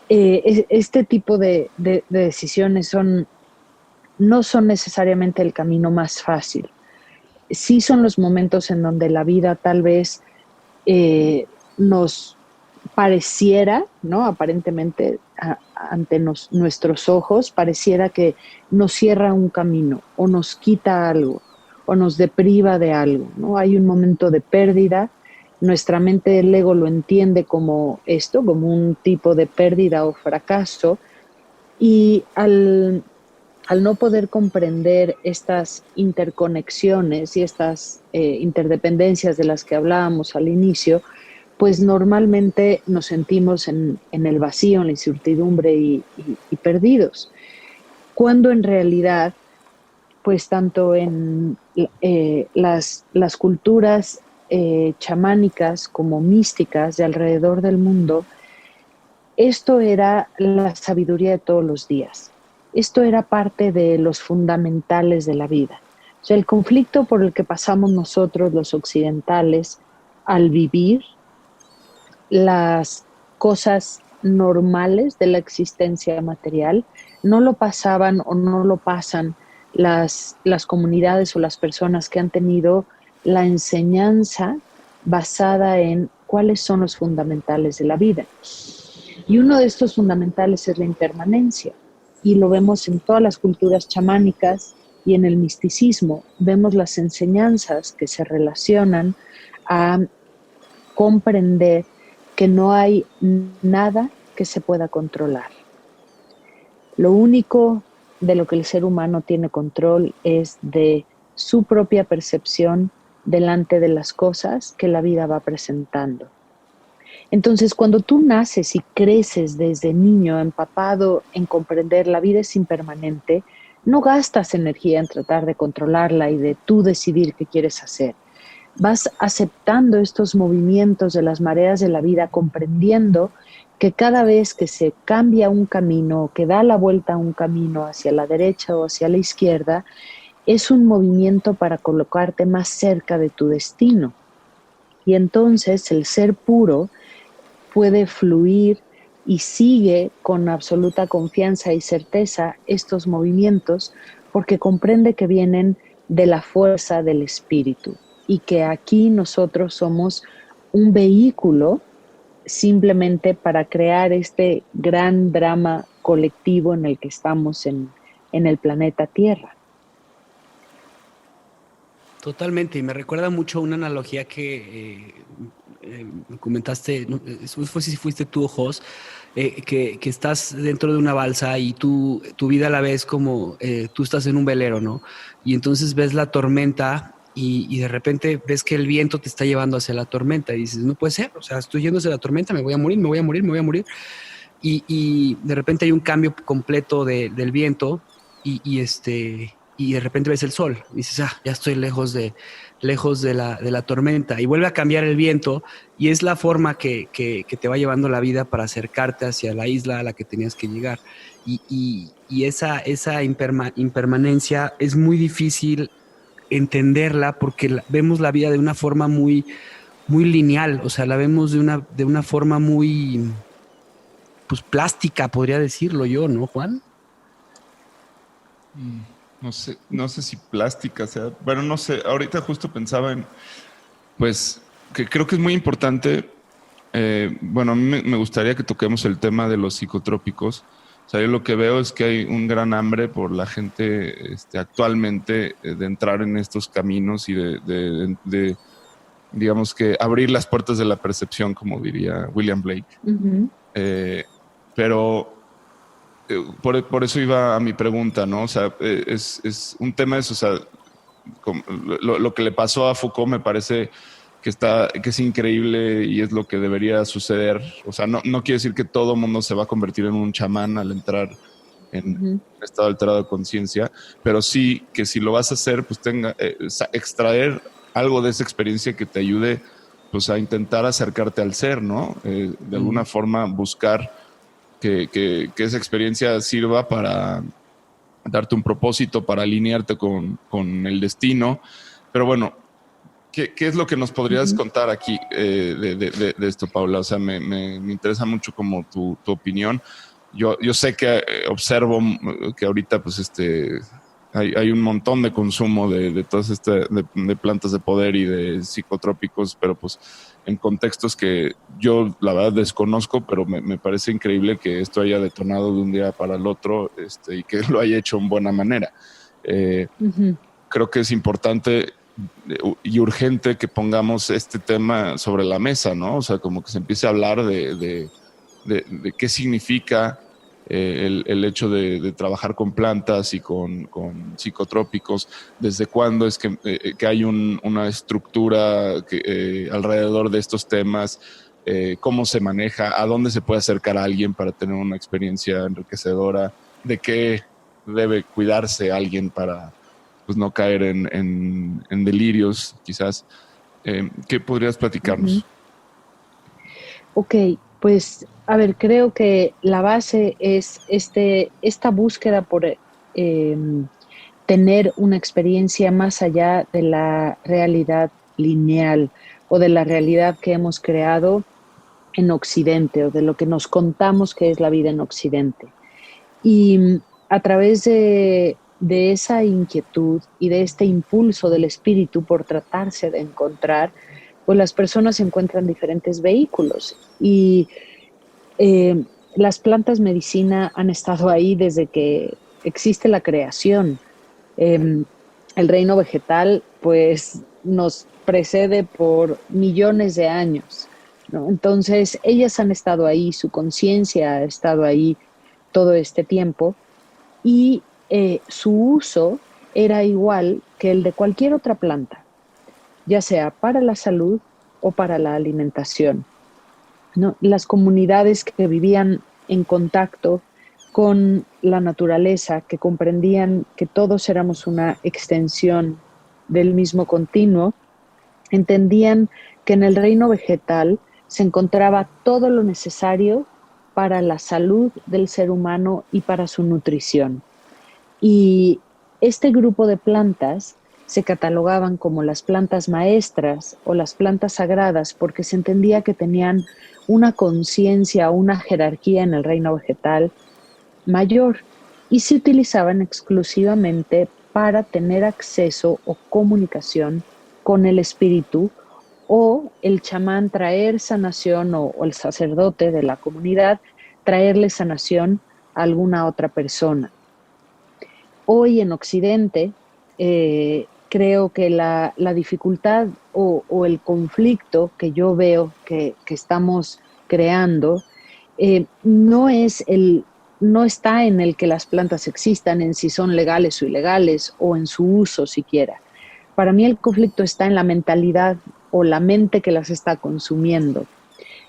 este tipo de decisiones no son necesariamente el camino más fácil. Sí son los momentos en donde la vida tal vez nos pareciera, ¿no? Aparentemente, ante nuestros ojos, pareciera que nos cierra un camino o nos quita algo o nos depriva de algo, ¿no? Hay un momento de pérdida. Nuestra mente, el ego, lo entiende como esto, como un tipo de pérdida o fracaso, y al no poder comprender estas interconexiones y estas interdependencias de las que hablábamos al inicio, pues normalmente nos sentimos en el vacío, en la incertidumbre y perdidos. Cuando en realidad, pues tanto en las culturas chamánicas como místicas de alrededor del mundo, esto era la sabiduría de todos los días. Esto era parte de los fundamentales de la vida. O sea, el conflicto por el que pasamos nosotros, los occidentales, al vivir las cosas normales de la existencia material, no lo pasaban o no lo pasan las comunidades o las personas que han tenido la enseñanza basada en cuáles son los fundamentales de la vida. Y uno de estos fundamentales es la impermanencia, y lo vemos en todas las culturas chamánicas y en el misticismo. Vemos las enseñanzas que se relacionan a comprender que no hay nada que se pueda controlar. Lo único de lo que el ser humano tiene control es de su propia percepción delante de las cosas que la vida va presentando. Entonces, cuando tú naces y creces desde niño empapado en comprender la vida es impermanente, no gastas energía en tratar de controlarla y de tú decidir qué quieres hacer. Vas aceptando estos movimientos de las mareas de la vida, comprendiendo que cada vez que se cambia un camino, que da la vuelta a un camino hacia la derecha o hacia la izquierda, es un movimiento para colocarte más cerca de tu destino. Y entonces el ser puro puede fluir y sigue con absoluta confianza y certeza estos movimientos porque comprende que vienen de la fuerza del espíritu y que aquí nosotros somos un vehículo simplemente para crear este gran drama colectivo en el que estamos en el planeta Tierra. Totalmente, y me recuerda mucho una analogía que comentaste, no sé si fuiste tú o Jos, que estás dentro de una balsa y tu vida la ves como tú estás en un velero, ¿no? Y entonces ves la tormenta y de repente ves que el viento te está llevando hacia la tormenta y dices, no puede ser, o sea, estoy yendo hacia la tormenta, me voy a morir, me voy a morir, me voy a morir. Y de repente hay un cambio completo del viento y de repente ves el sol. Y dices, ya estoy lejos de la tormenta. Y vuelve a cambiar el viento y es la forma que te va llevando la vida para acercarte hacia la isla a la que tenías que llegar. Y esa impermanencia es muy difícil entenderla porque vemos la vida de una forma muy, muy lineal. O sea, la vemos de una forma muy, pues, plástica, podría decirlo yo, ¿no, Juan? No sé si plástica, o sea, bueno, no sé, ahorita justo pensaba en, pues, que creo que es muy importante, bueno, a mí me gustaría que toquemos el tema de los psicotrópicos. O sea, yo lo que veo es que hay un gran hambre por la gente actualmente de entrar en estos caminos y de digamos que abrir las puertas de la percepción, como diría William Blake. Uh-huh. Pero por eso iba a mi pregunta, ¿no? O sea, es un tema de eso, o sea, lo que le pasó a Foucault me parece que es increíble y es lo que debería suceder. O sea, no quiere decir que todo mundo se va a convertir en un chamán al entrar en un estado alterado de conciencia, pero sí que si lo vas a hacer, pues extraer algo de esa experiencia que te ayude, pues, a intentar acercarte al ser, ¿no? De alguna forma buscar que esa experiencia sirva para darte un propósito, para alinearte con el destino. Pero bueno, ¿qué es lo que nos podrías contar aquí de esto, Paula? O sea, me interesa mucho como tu opinión. Yo sé que observo que ahorita pues hay un montón de consumo de todas de plantas de poder y de psicotrópicos, pero pues en contextos que yo la verdad desconozco, pero me parece increíble que esto haya detonado de un día para el otro y que lo haya hecho en buena manera. Creo que es importante y urgente que pongamos este tema sobre la mesa, ¿no? O sea, como que se empiece a hablar de qué significa el hecho de trabajar con plantas y con psicotrópicos, desde cuándo es que hay una estructura alrededor de estos temas, cómo se maneja, a dónde se puede acercar a alguien para tener una experiencia enriquecedora, de qué debe cuidarse alguien para, pues, no caer en delirios, quizás. ¿Qué podrías platicarnos? Ok, pues, a ver, creo que la base es esta búsqueda por tener una experiencia más allá de la realidad lineal o de la realidad que hemos creado en Occidente o de lo que nos contamos que es la vida en Occidente. Y a través de esa inquietud y de este impulso del espíritu por tratarse de encontrar, pues las personas encuentran diferentes vehículos y las plantas medicina han estado ahí desde que existe la creación. El reino vegetal pues nos precede por millones de años, ¿no? Entonces ellas han estado ahí, su conciencia ha estado ahí todo este tiempo y su uso era igual que el de cualquier otra planta, ya sea para la salud o para la alimentación, ¿no? Las comunidades que vivían en contacto con la naturaleza, que comprendían que todos éramos una extensión del mismo continuo, entendían que en el reino vegetal se encontraba todo lo necesario para la salud del ser humano y para su nutrición. Y este grupo de plantas se catalogaban como las plantas maestras o las plantas sagradas porque se entendía que tenían una conciencia, una jerarquía en el reino vegetal mayor y se utilizaban exclusivamente para tener acceso o comunicación con el espíritu o el chamán traer sanación o el sacerdote de la comunidad traerle sanación a alguna otra persona. Hoy en Occidente creo que la dificultad o el conflicto que yo veo que estamos creando no está en el que las plantas existan, en si son legales o ilegales o en su uso siquiera. Para mí el conflicto está en la mentalidad o la mente que las está consumiendo.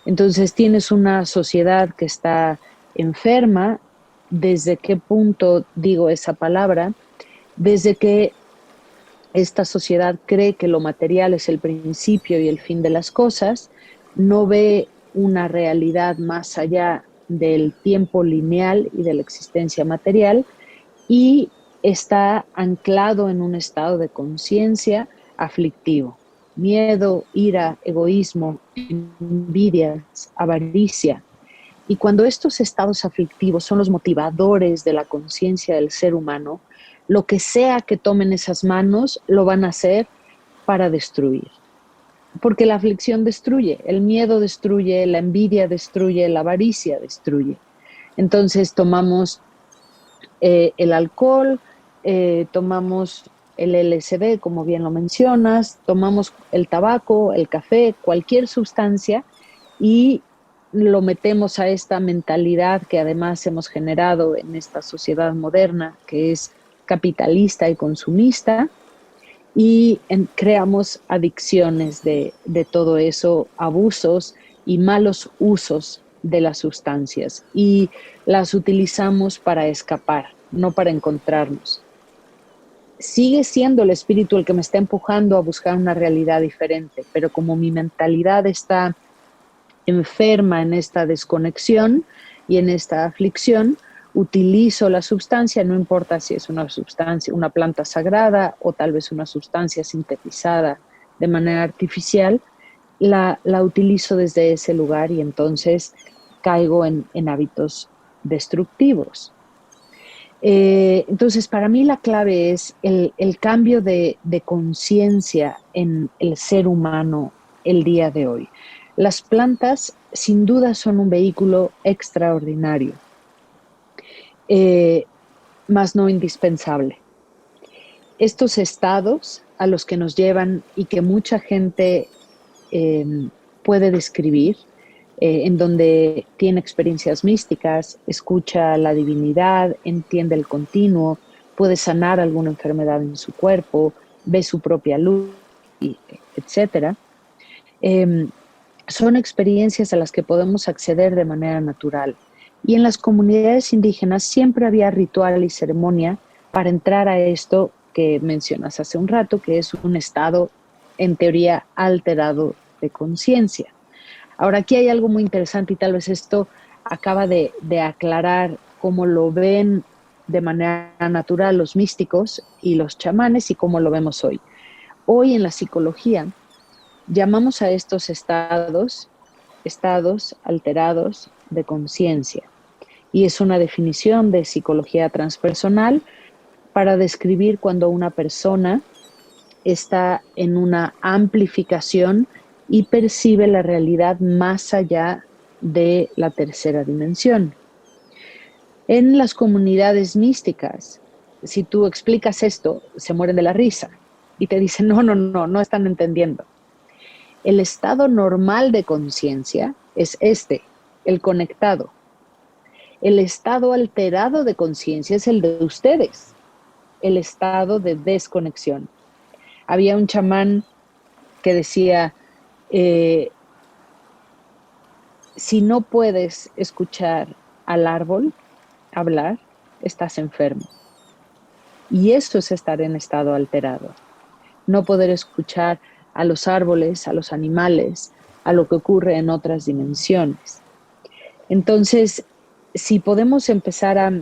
Entonces tienes una sociedad que está enferma. ¿Desde qué punto digo esa palabra? Desde que esta sociedad cree que lo material es el principio y el fin de las cosas, no ve una realidad más allá del tiempo lineal y de la existencia material y está anclado en un estado de conciencia aflictivo. Miedo, ira, egoísmo, envidias, avaricia. Y cuando estos estados aflictivos son los motivadores de la conciencia del ser humano, lo que sea que tomen esas manos lo van a hacer para destruir. Porque la aflicción destruye, el miedo destruye, la envidia destruye, la avaricia destruye. Entonces tomamos el alcohol, tomamos el LSD, como bien lo mencionas, tomamos el tabaco, el café, cualquier sustancia y lo metemos a esta mentalidad que además hemos generado en esta sociedad moderna, que es capitalista y consumista, y creamos adicciones de todo eso, abusos y malos usos de las sustancias, y las utilizamos para escapar, no para encontrarnos. Sigue siendo el espíritu el que me está empujando a buscar una realidad diferente, pero como mi mentalidad está enferma en esta desconexión y en esta aflicción, utilizo la sustancia, no importa si es una sustancia, una planta sagrada o tal vez una sustancia sintetizada de manera artificial, la utilizo desde ese lugar y entonces caigo en hábitos destructivos. Entonces, para mí la clave es el cambio de conciencia en el ser humano el día de hoy. Las plantas, sin duda, son un vehículo extraordinario, más no indispensable. Estos estados a los que nos llevan y que mucha gente puede describir, en donde tiene experiencias místicas, escucha la divinidad, entiende el continuo, puede sanar alguna enfermedad en su cuerpo, ve su propia luz, etc. Son experiencias a las que podemos acceder de manera natural. Y en las comunidades indígenas siempre había ritual y ceremonia para entrar a esto que mencionas hace un rato, que es un estado, en teoría, alterado de conciencia. Ahora, aquí hay algo muy interesante y tal vez esto acaba de aclarar cómo lo ven de manera natural los místicos y los chamanes y cómo lo vemos hoy. Hoy en la psicología llamamos a estos estados alterados de conciencia. Y es una definición de psicología transpersonal para describir cuando una persona está en una amplificación y percibe la realidad más allá de la tercera dimensión. En las comunidades místicas, si tú explicas esto, se mueren de la risa y te dicen, no están entendiendo. El estado normal de conciencia es el conectado. El estado alterado de conciencia es el de ustedes. el estado de desconexión. Había un chamán que decía, si no puedes escuchar al árbol hablar, estás enfermo. Y eso es estar en estado alterado. No poder escuchar a los árboles, a los animales, a lo que ocurre en otras dimensiones. Entonces, si podemos empezar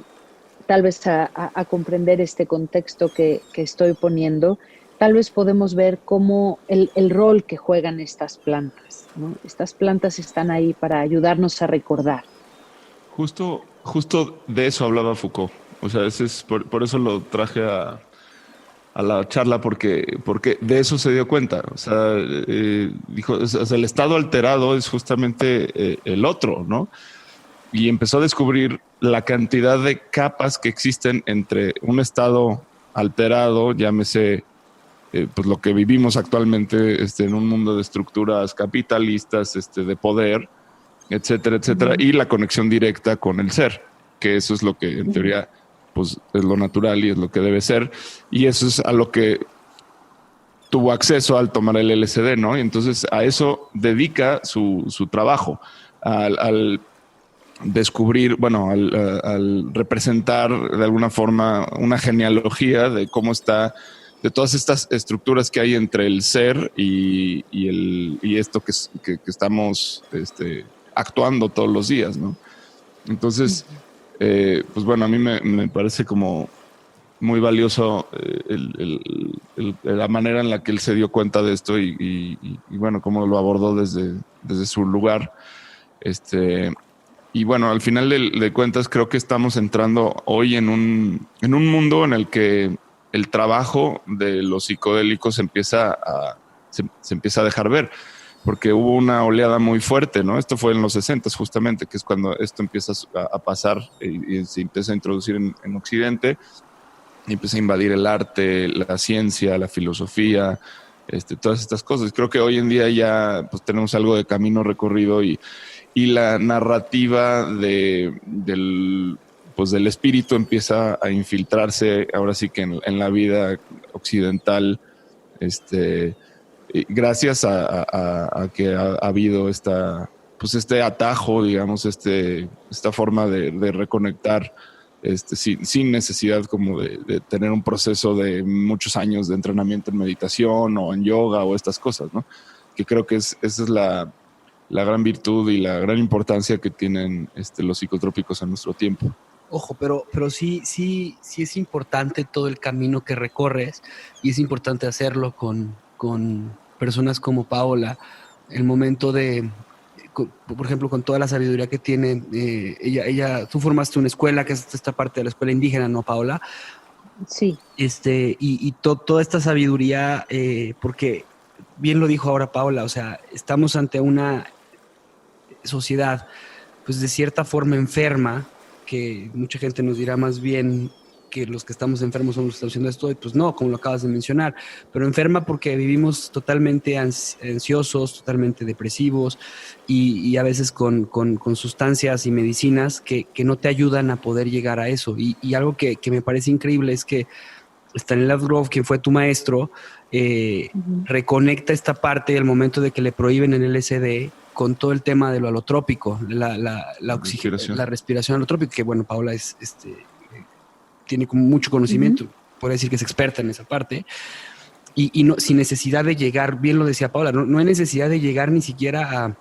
tal vez a comprender este contexto que estoy poniendo, tal vez podemos ver cómo el rol que juegan estas plantas, ¿no? Estas plantas están ahí para ayudarnos a recordar. Justo de eso hablaba Foucault. O sea, por eso lo traje a la charla, porque de eso se dio cuenta. O sea, dijo, o sea, el estado alterado es justamente el otro, ¿no? Y empezó a descubrir la cantidad de capas que existen entre un estado alterado, llámese pues lo que vivimos actualmente en un mundo de estructuras capitalistas, de poder, etcétera, etcétera, y la conexión directa con el ser, que eso es lo que en teoría pues es lo natural y es lo que debe ser, y eso es a lo que tuvo acceso al tomar el LSD, ¿no? Y entonces a eso dedica su trabajo, al descubrir, bueno, al representar de alguna forma una genealogía de cómo está, de todas estas estructuras que hay entre el ser y esto que estamos actuando todos los días, ¿no? Entonces, pues bueno, a mí me parece como muy valioso la manera en la que él se dio cuenta de esto y bueno, cómo lo abordó desde su lugar. Y bueno, al final de cuentas creo que estamos entrando hoy en un mundo en el que el trabajo de los psicodélicos se empieza a dejar ver, porque hubo una oleada muy fuerte, ¿no? Esto fue en los 60 justamente, que es cuando esto empieza a pasar y se empieza a introducir en Occidente, y empieza a invadir el arte, la ciencia, la filosofía, todas estas cosas. Creo que hoy en día ya pues, tenemos algo de camino recorrido y la narrativa del espíritu empieza a infiltrarse ahora sí que en la vida occidental, gracias a que ha habido este atajo, digamos, esta forma de reconectar sin necesidad como de tener un proceso de muchos años de entrenamiento en meditación o en yoga o estas cosas, ¿no? Que creo que esa es la gran virtud y la gran importancia que tienen los psicotrópicos en nuestro tiempo. Ojo, pero sí es importante todo el camino que recorres y es importante hacerlo con personas como Paola. El momento por ejemplo, con toda la sabiduría que tiene, tú formaste una escuela, que es esta parte de la escuela indígena, ¿no, Paola? Sí. Toda esta sabiduría, porque bien lo dijo ahora Paola, o sea, estamos ante una sociedad, pues de cierta forma enferma, que mucha gente nos dirá más bien que los que estamos enfermos somos los que estamos haciendo esto, y pues no, como lo acabas de mencionar, pero enferma porque vivimos totalmente ansiosos, totalmente depresivos y a veces con sustancias y medicinas que no te ayudan a poder llegar a eso. Y algo que me parece increíble es que Stanislav Grof, quien fue tu maestro, reconecta esta parte del momento de que le prohíben el LSD con todo el tema de lo alotrópico, la respiración alotrópica, que bueno, Paola tiene como mucho conocimiento, puede decir que es experta en esa parte, y no, sin necesidad de llegar, bien lo decía Paola, no hay necesidad de llegar ni siquiera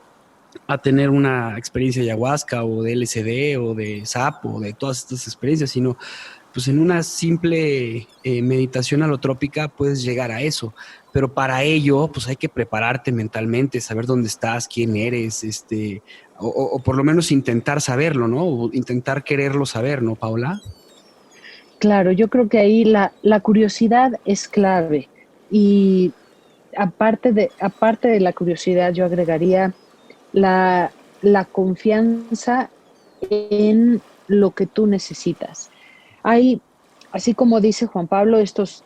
a tener una experiencia de ayahuasca o de LSD o de SAP o de todas estas experiencias, sino pues en una simple meditación alotrópica puedes llegar a eso. Pero para ello, pues hay que prepararte mentalmente, saber dónde estás, quién eres, o por lo menos intentar saberlo, ¿no? O intentar quererlo saber, ¿no, Paola? Claro, yo creo que ahí la curiosidad es clave. Y aparte de la curiosidad, yo agregaría la confianza en lo que tú necesitas. Hay, así como dice Juan Pablo, estas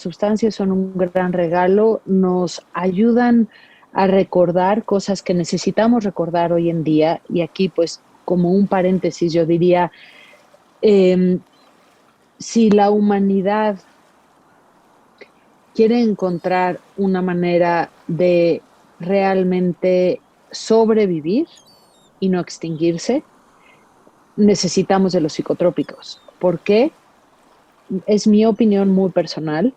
sustancias son un gran regalo, nos ayudan a recordar cosas que necesitamos recordar hoy en día, y aquí pues como un paréntesis yo diría, si la humanidad quiere encontrar una manera de realmente sobrevivir y no extinguirse, necesitamos de los psicotrópicos. ¿Por qué? Es mi opinión muy personal,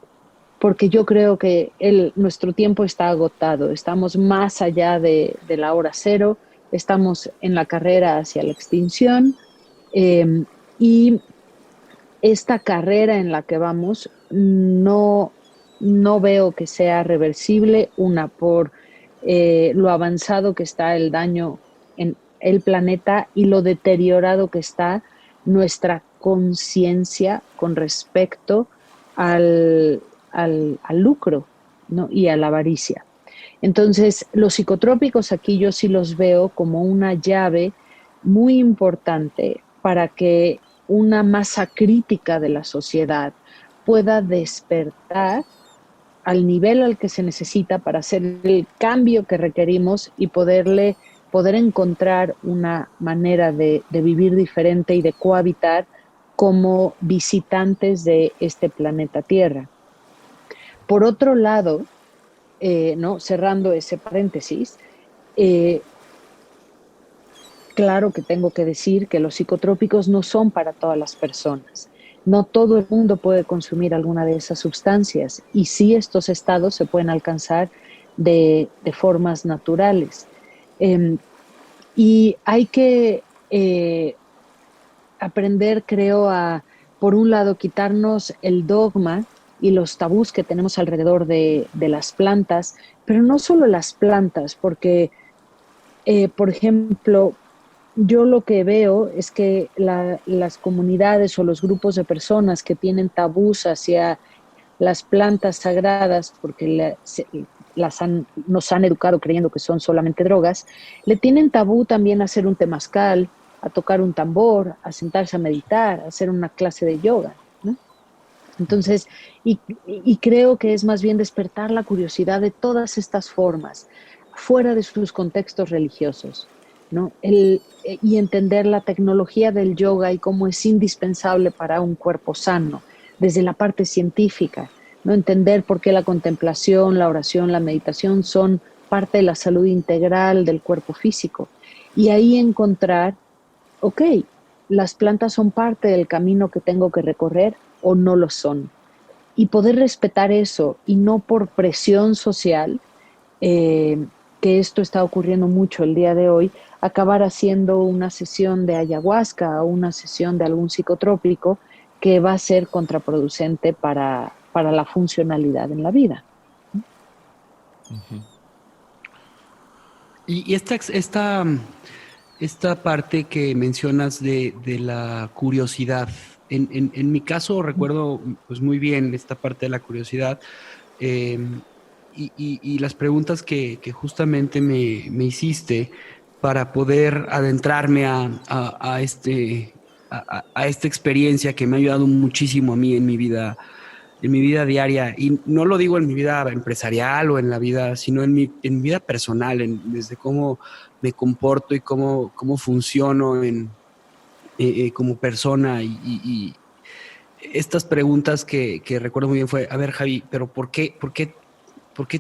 porque yo creo que nuestro tiempo está agotado, estamos más allá de la hora cero, estamos en la carrera hacia la extinción, y esta carrera en la que vamos no veo que sea reversible, una por lo avanzado que está el daño en el planeta y lo deteriorado que está nuestra conciencia con respecto al lucro, ¿no? Y a la avaricia. Entonces, los psicotrópicos aquí yo sí los veo como una llave muy importante para que una masa crítica de la sociedad pueda despertar al nivel al que se necesita para hacer el cambio que requerimos y poder encontrar una manera de vivir diferente y de cohabitar como visitantes de este planeta Tierra. Por otro lado, ¿no? Cerrando ese paréntesis, claro que tengo que decir que los psicotrópicos no son para todas las personas. No todo el mundo puede consumir alguna de esas sustancias y sí estos estados se pueden alcanzar de formas naturales. Y hay que aprender, creo, por un lado, quitarnos el dogma y los tabús que tenemos alrededor de las plantas, pero no solo las plantas, porque, por ejemplo, yo lo que veo es que las comunidades o los grupos de personas que tienen tabús hacia las plantas sagradas, porque nos han educado creyendo que son solamente drogas, le tienen tabú también a hacer un temazcal, a tocar un tambor, a sentarse a meditar, a hacer una clase de yoga, ¿no? Entonces, y creo que es más bien despertar la curiosidad de todas estas formas, fuera de sus contextos religiosos, ¿no? Y entender la tecnología del yoga y cómo es indispensable para un cuerpo sano, desde la parte científica, ¿no? Entender por qué la contemplación, la oración, la meditación son parte de la salud integral del cuerpo físico. Y ahí encontrar, ok, las plantas son parte del camino que tengo que recorrer o no lo son. Y poder respetar eso y no por presión social, que esto está ocurriendo mucho el día de hoy, acabar haciendo una sesión de ayahuasca o una sesión de algún psicotrópico que va a ser contraproducente para la funcionalidad en la vida. Uh-huh. Y esta parte que mencionas de la curiosidad, en mi caso recuerdo pues muy bien esta parte de la curiosidad, y las preguntas que justamente me hiciste para poder adentrarme a esta experiencia que me ha ayudado muchísimo a mí en mi vida diaria. Y no lo digo en mi vida empresarial o en la vida, sino en mi vida personal, desde cómo me comporto y cómo funciono como persona. Y estas preguntas que recuerdo muy bien fue, a ver, Javi, pero ¿por qué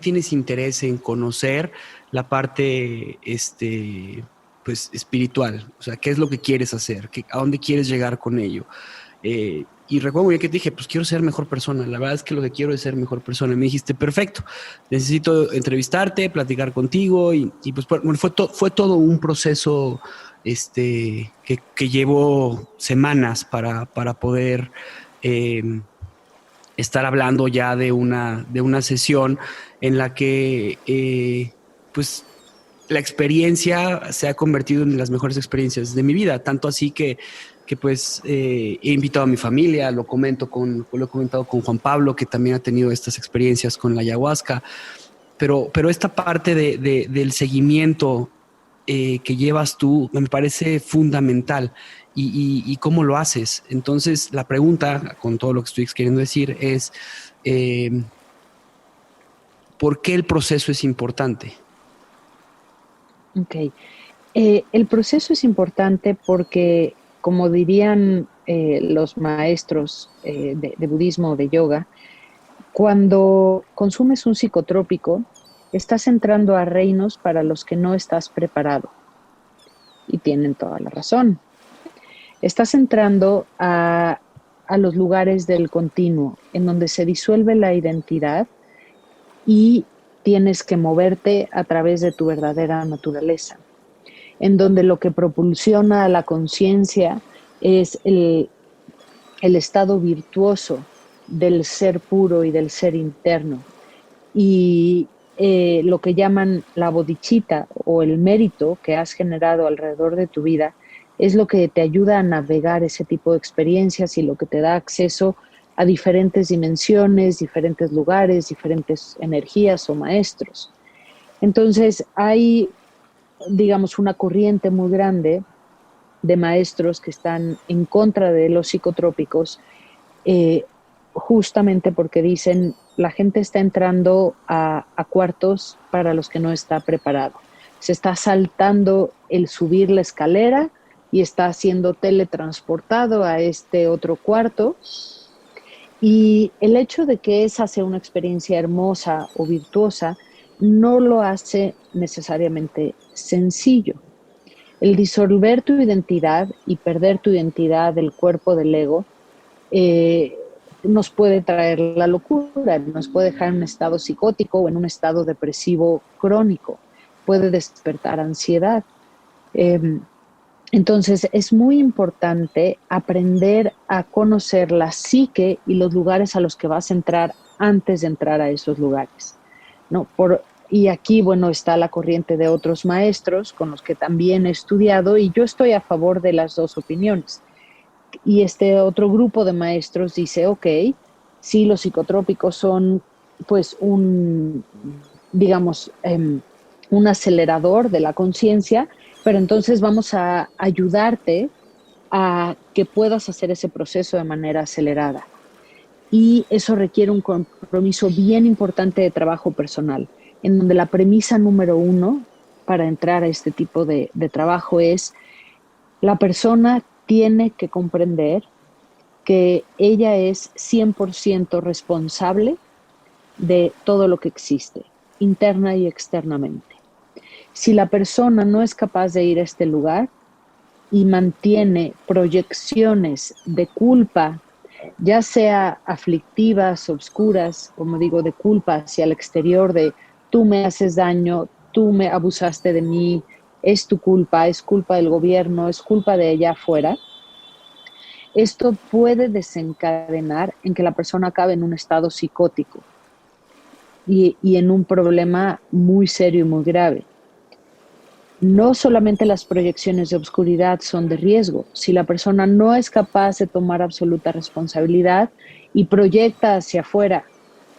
tienes interés en conocer la parte pues espiritual? O sea, ¿qué es lo que quieres hacer? ¿A dónde quieres llegar con ello? Y recuerdo muy bien que te dije, pues quiero ser mejor persona. La verdad es que lo que quiero es ser mejor persona. Y me dijiste, perfecto, necesito entrevistarte, platicar contigo. Y pues bueno, fue todo un proceso que llevó semanas para poder estar hablando ya de una sesión en la que pues la experiencia se ha convertido en las mejores experiencias de mi vida, tanto así que pues he invitado a mi familia, lo he comentado con Juan Pablo, que también ha tenido estas experiencias con la ayahuasca, pero esta parte del seguimiento que llevas tú me parece fundamental. Y cómo lo haces. Entonces, la pregunta, con todo lo que estoy queriendo decir, es ¿por qué el proceso es importante? Ok. El proceso es importante porque, como dirían los maestros de budismo o de yoga, cuando consumes un psicotrópico, estás entrando a reinos para los que no estás preparado. Y tienen toda la razón. Estás entrando a los lugares del continuo, en donde se disuelve la identidad y tienes que moverte a través de tu verdadera naturaleza, en donde lo que propulsiona a la conciencia es el estado virtuoso del ser puro y del ser interno. Y lo que llaman la bodhicitta o el mérito que has generado alrededor de tu vida es lo que te ayuda a navegar ese tipo de experiencias y lo que te da acceso a diferentes dimensiones, diferentes lugares, diferentes energías o maestros. Entonces hay, digamos, una corriente muy grande de maestros que están en contra de los psicotrópicos, justamente porque dicen la gente está entrando a cuartos para los que no está preparado. Se está saltando el subir la escalera y está siendo teletransportado a este otro cuarto. Y el hecho de que esa sea una experiencia hermosa o virtuosa no lo hace necesariamente sencillo. El disolver tu identidad y perder tu identidad del cuerpo del ego nos puede traer la locura, nos puede dejar en un estado psicótico o en un estado depresivo crónico, puede despertar ansiedad. Entonces es muy importante aprender a conocer la psique y los lugares a los que vas a entrar antes de entrar a esos lugares, ¿no? Y aquí, bueno, está la corriente de otros maestros con los que también he estudiado y yo estoy a favor de las dos opiniones. Y este otro grupo de maestros dice, ok, sí, los psicotrópicos son pues digamos, un acelerador de la conciencia, pero entonces vamos a ayudarte a que puedas hacer ese proceso de manera acelerada. Y eso requiere un compromiso bien importante de trabajo personal, en donde la premisa número 1 para entrar a este tipo de trabajo es la persona tiene que comprender que ella es 100% responsable de todo lo que existe, interna y externamente. Si la persona no es capaz de ir a este lugar y mantiene proyecciones de culpa, ya sea aflictivas, obscuras, como digo, de culpa hacia el exterior, de tú me haces daño, tú me abusaste de mí, es tu culpa, es culpa del gobierno, es culpa de allá afuera, esto puede desencadenar en que la persona acabe en un estado psicótico y en un problema muy serio y muy grave. No solamente las proyecciones de obscuridad son de riesgo. Si la persona no es capaz de tomar absoluta responsabilidad y proyecta hacia afuera,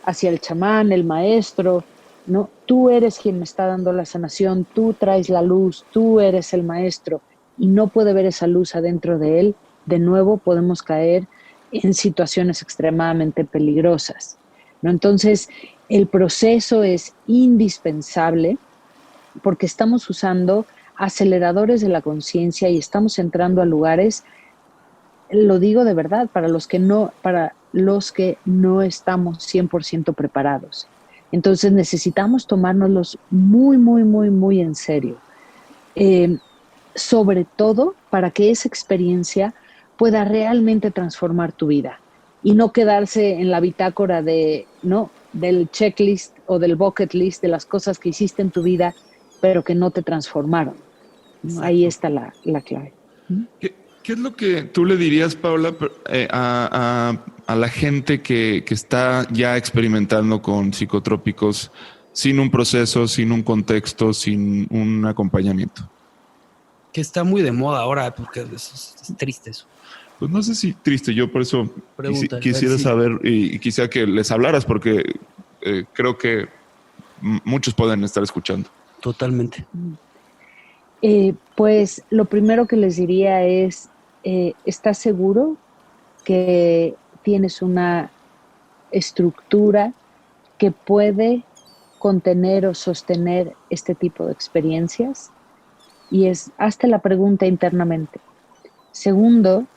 hacia el chamán, el maestro, ¿no? Tú eres quien me está dando la sanación, tú traes la luz, tú eres el maestro, y no puede ver esa luz adentro de él, de nuevo podemos caer en situaciones extremadamente peligrosas, ¿no? Entonces, el proceso es indispensable porque estamos usando aceleradores de la conciencia y estamos entrando a lugares, lo digo de verdad, para los que no estamos 100% preparados. Entonces necesitamos tomárnoslos muy, muy, muy, muy en serio. Sobre todo para que esa experiencia pueda realmente transformar tu vida y no quedarse en la bitácora del checklist o del bucket list de las cosas que hiciste en tu vida, pero que no te transformaron. Ahí está la clave. ¿Qué es lo que tú le dirías, Paula, a la gente que está ya experimentando con psicotrópicos sin un proceso, sin un contexto, sin un acompañamiento? Que está muy de moda ahora, porque es triste eso. Pues no sé si triste, yo por eso quisiera sí. saber y quisiera que les hablaras porque creo que muchos pueden estar escuchando. Totalmente. Pues lo primero que les diría es, ¿estás seguro que tienes una estructura que puede contener o sostener este tipo de experiencias? Y hazte la pregunta internamente. Segundo,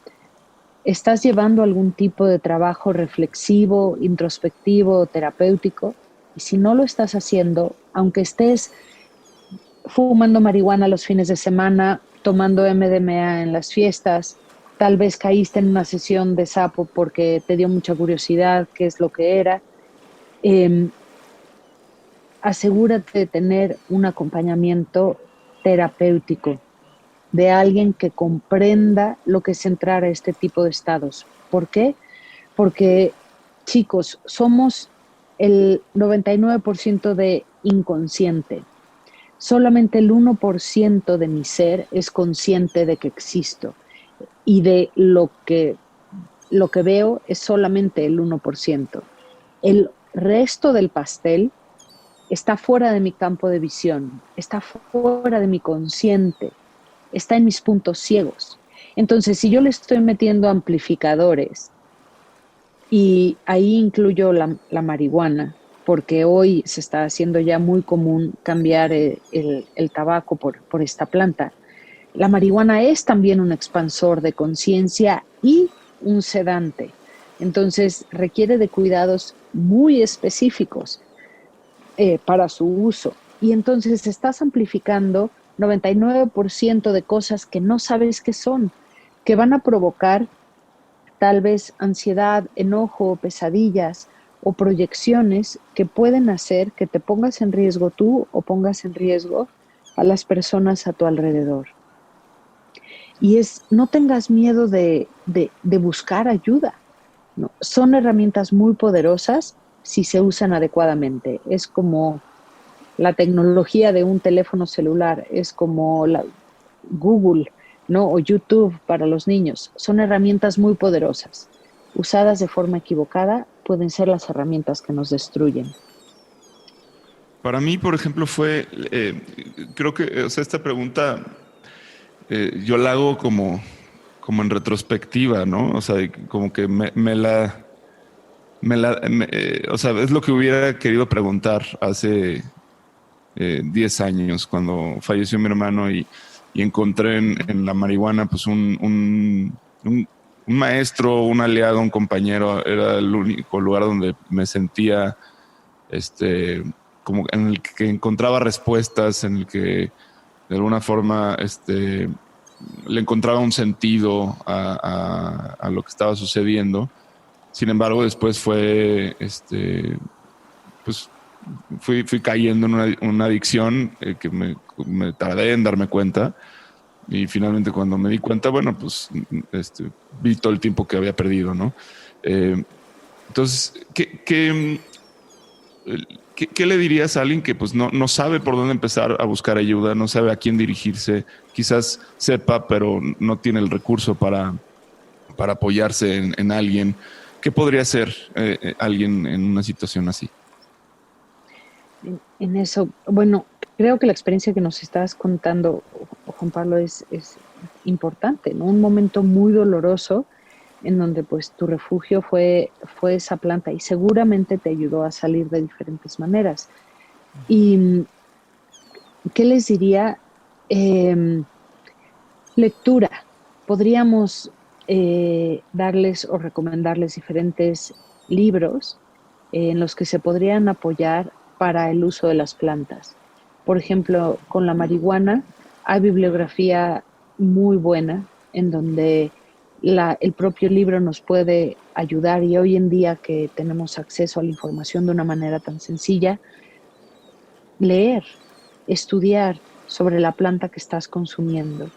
¿Estás llevando algún tipo de trabajo reflexivo, introspectivo, terapéutico? Y si no lo estás haciendo, aunque estés fumando marihuana los fines de semana, tomando MDMA en las fiestas, tal vez caíste en una sesión de sapo porque te dio mucha curiosidad qué es lo que era, asegúrate de tener un acompañamiento terapéutico de alguien que comprenda lo que es entrar a este tipo de estados. ¿Por qué? Porque, chicos, somos el 99% de inconsciente. Solamente el 1% de mi ser es consciente de que existo y de lo que veo es solamente el 1%. El resto del pastel está fuera de mi campo de visión, está fuera de mi consciente, está en mis puntos ciegos. Entonces, si yo le estoy metiendo amplificadores, y ahí incluyo la marihuana, porque hoy se está haciendo ya muy común cambiar el tabaco por esta planta. La marihuana es también un expansor de conciencia y un sedante. Entonces requiere de cuidados muy específicos para su uso. Y entonces estás amplificando 99% de cosas que no sabes qué son, que van a provocar tal vez ansiedad, enojo, pesadillas o proyecciones que pueden hacer que te pongas en riesgo tú o pongas en riesgo a las personas a tu alrededor. Y no tengas miedo de buscar ayuda, ¿no? Son herramientas muy poderosas si se usan adecuadamente. Es como la tecnología de un teléfono celular, es como Google, ¿no? O YouTube para los niños. Son herramientas muy poderosas. Usadas de forma equivocada, pueden ser las herramientas que nos destruyen. Para mí, por ejemplo, creo que, o sea, esta pregunta yo la hago como en retrospectiva, ¿no? O sea, como que o sea, es lo que hubiera querido preguntar hace 10 años cuando falleció mi hermano y encontré en la marihuana pues un maestro, un aliado, un compañero. Era el único lugar donde me sentía como en el que encontraba respuestas, en el que de alguna forma le encontraba un sentido a lo que estaba sucediendo. Sin embargo, después pues fui cayendo en una adicción que me tardé en darme cuenta. Y finalmente cuando me di cuenta, bueno, pues vi todo el tiempo que había perdido, ¿no? Entonces, ¿qué le dirías a alguien que pues no sabe por dónde empezar a buscar ayuda, no sabe a quién dirigirse? Quizás sepa, pero no tiene el recurso para apoyarse en alguien. ¿Qué podría hacer alguien en una situación así? En eso, bueno, creo que la experiencia que nos estás contando, Juan Pablo, es importante, ¿no? Un momento muy doloroso en donde pues tu refugio fue esa planta y seguramente te ayudó a salir de diferentes maneras. ¿Y qué les diría? Lectura. Podríamos darles o recomendarles diferentes libros en los que se podrían apoyar para el uso de las plantas. Por ejemplo, con la marihuana hay bibliografía muy buena en donde el propio libro nos puede ayudar, y hoy en día que tenemos acceso a la información de una manera tan sencilla, leer, estudiar sobre la planta que estás consumiendo.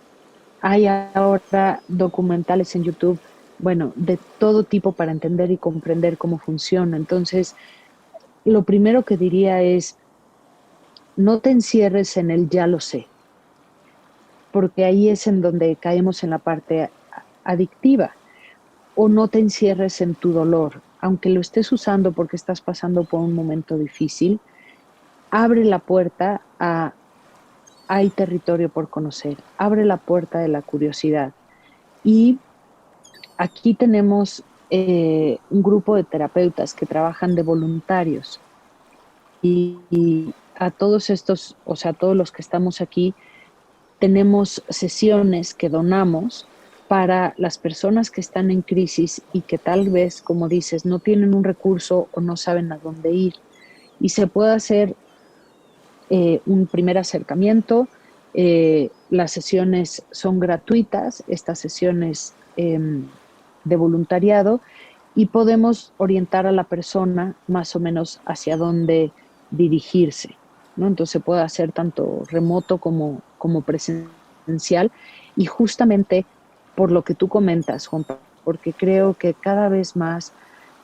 Hay ahora documentales en YouTube, bueno, de todo tipo para entender y comprender cómo funciona. Entonces, lo primero que diría es, no te encierres en el ya lo sé, porque ahí es en donde caemos en la parte adictiva. O no te encierres en tu dolor, aunque lo estés usando porque estás pasando por un momento difícil, abre la puerta a hay territorio por conocer, abre la puerta de la curiosidad. Y aquí tenemos un grupo de terapeutas que trabajan de voluntarios, y a todos estos, o sea, a todos los que estamos aquí, tenemos sesiones que donamos para las personas que están en crisis y que tal vez, como dices, no tienen un recurso o no saben a dónde ir. Y se puede hacer un primer acercamiento. Las sesiones son gratuitas, estas sesiones de voluntariado, y podemos orientar a la persona más o menos hacia dónde dirigirse, ¿no? Entonces se puede hacer tanto remoto como presencial, y justamente por lo que tú comentas, Juan, porque creo que cada vez más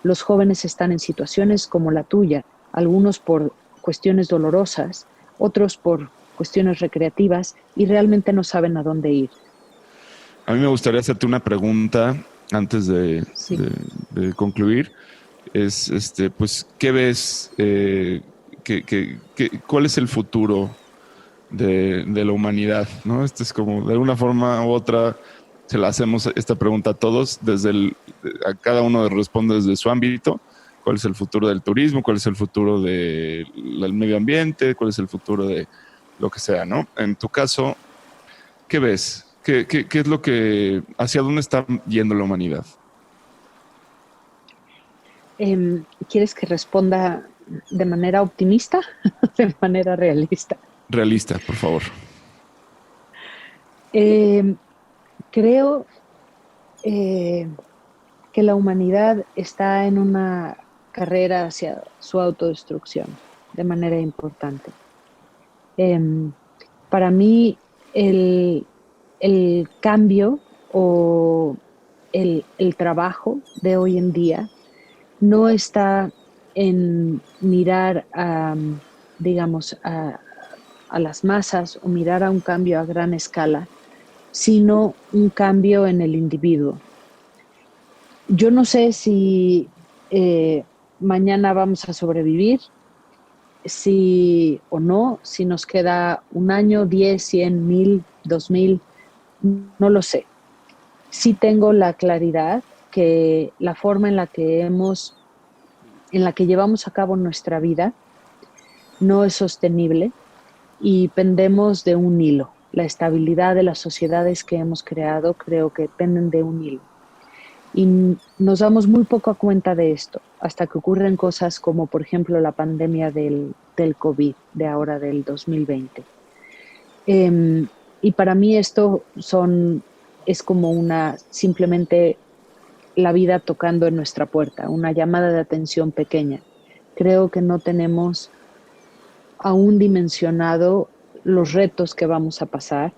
los jóvenes están en situaciones como la tuya, algunos por cuestiones dolorosas, otros por cuestiones recreativas, y realmente no saben a dónde ir. A mí me gustaría hacerte una pregunta antes Sí. de concluir. Es, pues, ¿qué ves? ¿Cuál es el futuro de la humanidad? ¿No? Es como, de alguna forma u otra, se la hacemos esta pregunta a todos, a cada uno responde desde su ámbito. ¿Cuál es el futuro del turismo? ¿Cuál es el futuro del medio ambiente? ¿Cuál es el futuro de lo que sea, ¿no? En tu caso, ¿qué ves? ¿Qué es lo hacia dónde está yendo la humanidad? ¿Quieres que responda de manera optimista o de manera realista? Realista, por favor. Creo que la humanidad está en una carrera hacia su autodestrucción de manera importante. Para mí, el cambio o el trabajo de hoy en día no está en mirar digamos, a las masas o mirar a un cambio a gran escala, sino un cambio en el individuo. Yo no sé si mañana vamos a sobrevivir, si o no, si nos queda un año, 10, 100, 1000, 2000, no lo sé. Sí tengo la claridad que la forma en la que llevamos a cabo nuestra vida no es sostenible y pendemos de un hilo. La estabilidad de las sociedades que hemos creado creo que dependen de un hilo. Y nos damos muy poco cuenta de esto hasta que ocurren cosas como, por ejemplo, la pandemia del COVID de ahora, del 2020. Y para mí esto es como simplemente la vida tocando en nuestra puerta, una llamada de atención pequeña. Creo que no tenemos aún dimensionado los retos que vamos a pasar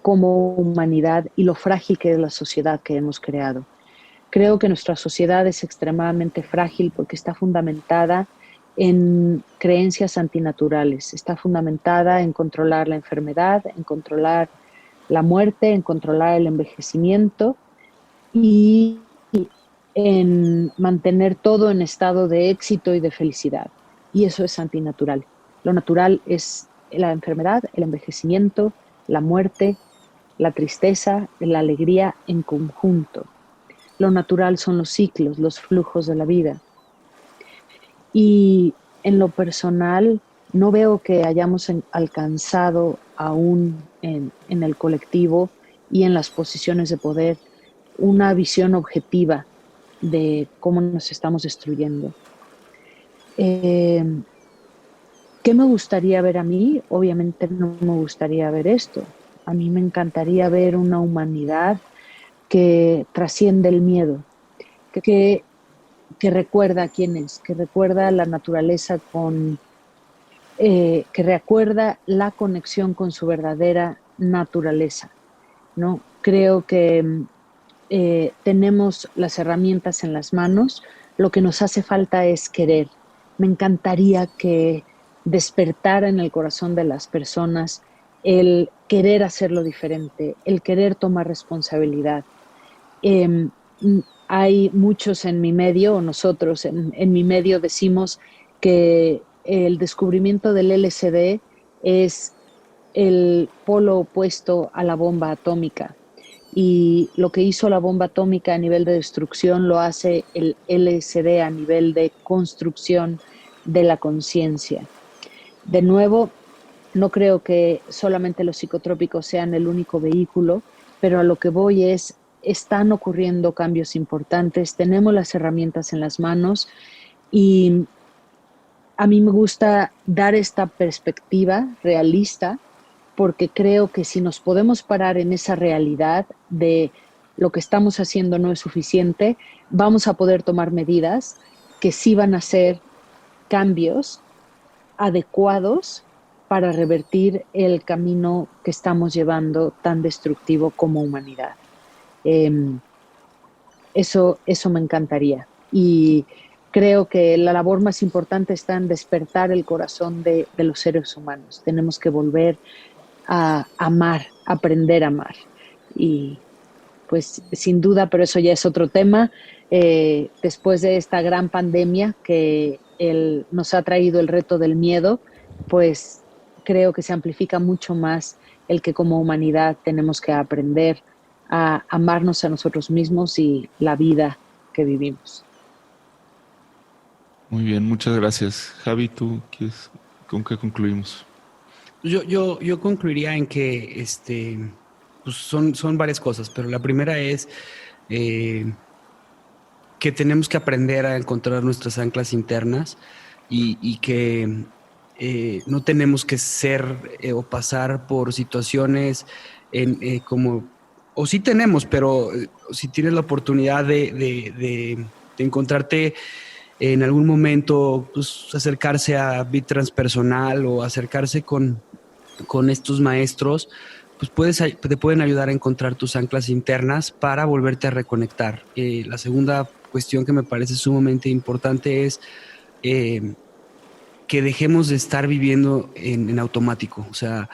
como humanidad y lo frágil que es la sociedad que hemos creado. Creo que nuestra sociedad es extremadamente frágil porque está fundamentada en creencias antinaturales, está fundamentada en controlar la enfermedad, en controlar la muerte, en controlar el envejecimiento y en mantener todo en estado de éxito y de felicidad. Y eso es antinatural. Lo natural es la enfermedad, el envejecimiento, la muerte, la tristeza, la alegría en conjunto. Lo natural son los ciclos, los flujos de la vida. Y en lo personal, no veo que hayamos alcanzado aún en el colectivo y en las posiciones de poder una visión objetiva de cómo nos estamos destruyendo. ¿Qué me gustaría ver a mí? Obviamente no me gustaría ver esto. A mí me encantaría ver una humanidad que trasciende el miedo, que recuerda quién es, que recuerda la naturaleza que recuerda la conexión con su verdadera naturaleza, ¿no? Creo que tenemos las herramientas en las manos, lo que nos hace falta es querer. Me encantaría que despertara en el corazón de las personas el querer hacerlo diferente, el querer tomar responsabilidad. Hay muchos en mi medio, o nosotros en mi medio decimos que el descubrimiento del LSD es el polo opuesto a la bomba atómica. Y lo que hizo la bomba atómica a nivel de destrucción lo hace el LSD a nivel de construcción de la conciencia. De nuevo, no creo que solamente los psicotrópicos sean el único vehículo. pero a lo que voy están ocurriendo cambios importantes, tenemos las herramientas en las manos y a mí me gusta dar esta perspectiva realista porque creo que si nos podemos parar en esa realidad de lo que estamos haciendo no es suficiente, vamos a poder tomar medidas que sí van a ser cambios adecuados para revertir el camino que estamos llevando tan destructivo como humanidad. Eso me encantaría. Y creo que la labor más importante está en despertar el corazón de los seres humanos. Tenemos que volver a amar, aprender a amar. Y pues sin duda, pero eso ya es otro tema, después de esta gran pandemia que nos ha traído el reto del miedo, pues creo que se amplifica mucho más el que como humanidad tenemos que aprender a amarnos a nosotros mismos y la vida que vivimos. Muy bien, muchas gracias. Javi, ¿tú con qué concluimos? Yo concluiría en que pues son varias cosas, pero la primera es que tenemos que aprender a encontrar nuestras anclas internas y que no tenemos que ser o pasar por situaciones o sí tenemos, pero si tienes la oportunidad de encontrarte en algún momento, pues acercarse a Bit Transpersonal o acercarse con estos maestros, pues te pueden ayudar a encontrar tus anclas internas para volverte a reconectar. La segunda cuestión que me parece sumamente importante es que dejemos de estar viviendo en automático. O sea,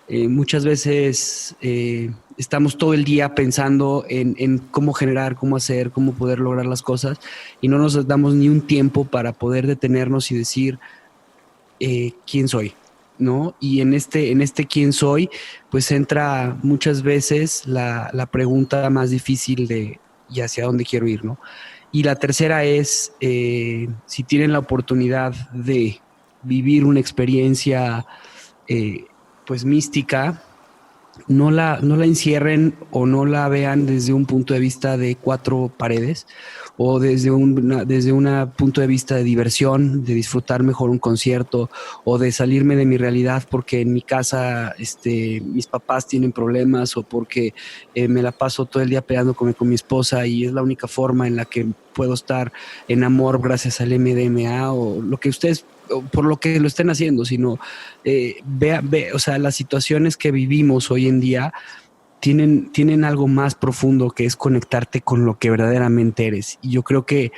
muchas veces estamos todo el día pensando en cómo generar, cómo hacer, cómo poder lograr las cosas y no nos damos ni un tiempo para poder detenernos y decir quién soy, ¿no? Y en este quién soy, pues entra muchas veces la pregunta más difícil de ¿y hacia dónde quiero ir, no? Y la tercera es si tienen la oportunidad de vivir una experiencia pues mística, no la encierren o no la vean desde un punto de vista de cuatro paredes o desde un punto de vista de diversión, de disfrutar mejor un concierto o de salirme de mi realidad porque en mi casa mis papás tienen problemas o porque me la paso todo el día peleando con mi esposa y es la única forma en la que puedo estar en amor gracias al MDMA o lo que ustedes por lo que lo estén haciendo, sino o sea, las situaciones que vivimos hoy en día tienen algo más profundo que es conectarte con lo que verdaderamente eres. Y yo creo que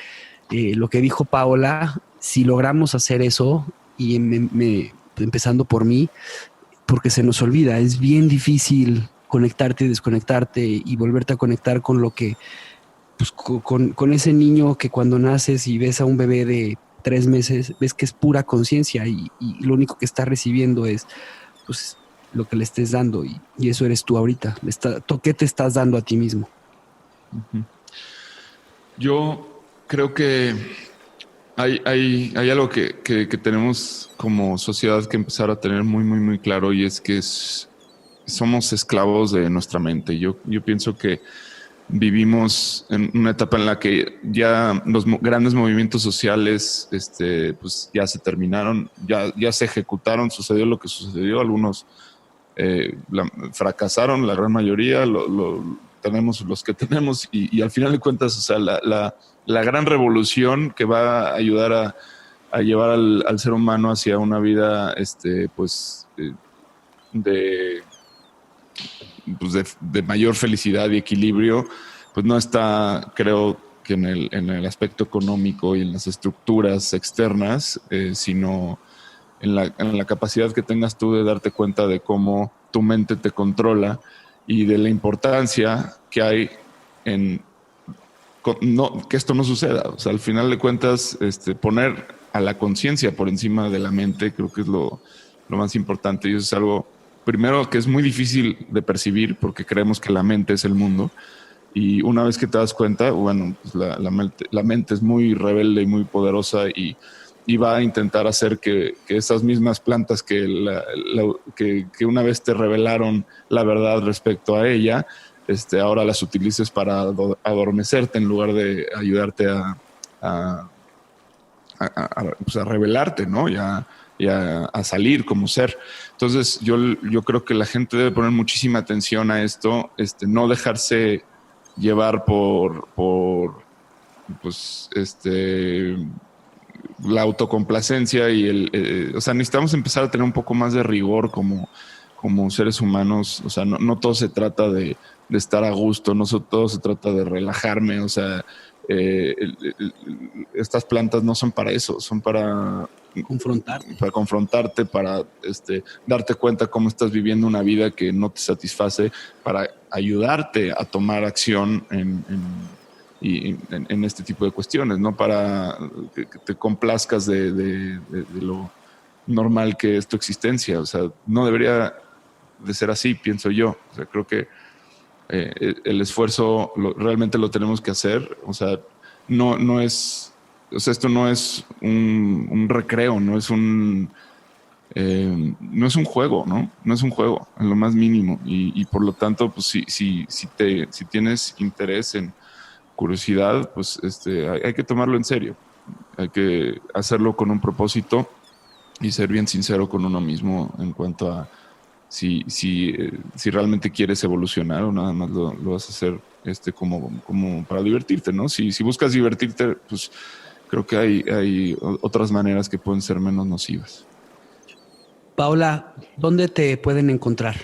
lo que dijo Paola, si logramos hacer eso, y empezando por mí, porque se nos olvida, es bien difícil conectarte y desconectarte y volverte a conectar con lo que, pues, con ese niño que cuando naces y ves a un bebé de 3 meses, ves que es pura conciencia y lo único que está recibiendo es pues lo que le estés dando y eso eres tú ahorita. ¿Qué te estás dando a ti mismo? Uh-huh. Yo creo que hay algo que tenemos como sociedad que empezar a tener muy, muy, muy claro y es que somos esclavos de nuestra mente. Yo pienso que vivimos en una etapa en la que ya los grandes movimientos sociales pues ya se terminaron, ya se ejecutaron, sucedió lo que sucedió, algunos fracasaron, la gran mayoría, tenemos los que tenemos y al final de cuentas, o sea, la gran revolución que va a ayudar a llevar al ser humano hacia una vida pues de mayor felicidad y equilibrio, pues no está, creo que en el aspecto económico y en las estructuras externas, sino en la capacidad que tengas tú de darte cuenta de cómo tu mente te controla y de la importancia que hay en que esto no suceda. O sea, al final de cuentas, poner a la conciencia por encima de la mente creo que es lo más importante y eso es algo primero que es muy difícil de percibir porque creemos que la mente es el mundo y una vez que te das cuenta, bueno, pues la mente es muy rebelde y muy poderosa y va a intentar hacer que esas mismas plantas que una vez te revelaron la verdad respecto a ella, ahora las utilices para adormecerte en lugar de ayudarte a revelarte, ¿no? Y a salir como ser. Entonces yo creo que la gente debe poner muchísima atención a esto, no dejarse llevar por pues la autocomplacencia y necesitamos empezar a tener un poco más de rigor como seres humanos. O sea, no todo se trata de estar a gusto, no todo se trata de relajarme. O sea, estas plantas no son para eso, son para confrontarte, para darte cuenta cómo estás viviendo una vida que no te satisface, para ayudarte a tomar acción en este tipo de cuestiones, no para que te complazcas de lo normal que es tu existencia. O sea, no debería de ser así, pienso yo. O sea, creo que el esfuerzo realmente lo tenemos que hacer. O sea, no es, o sea, esto no es un recreo, no es un juego, ¿no? No es un juego en lo más mínimo. Y por lo tanto, pues si tienes interés en curiosidad, pues hay que tomarlo en serio. Hay que hacerlo con un propósito y ser bien sincero con uno mismo en cuanto a si realmente quieres evolucionar o nada más lo vas a hacer como para divertirte, ¿no? Si buscas divertirte, pues creo que hay otras maneras que pueden ser menos nocivas. Paola, ¿dónde te pueden encontrar?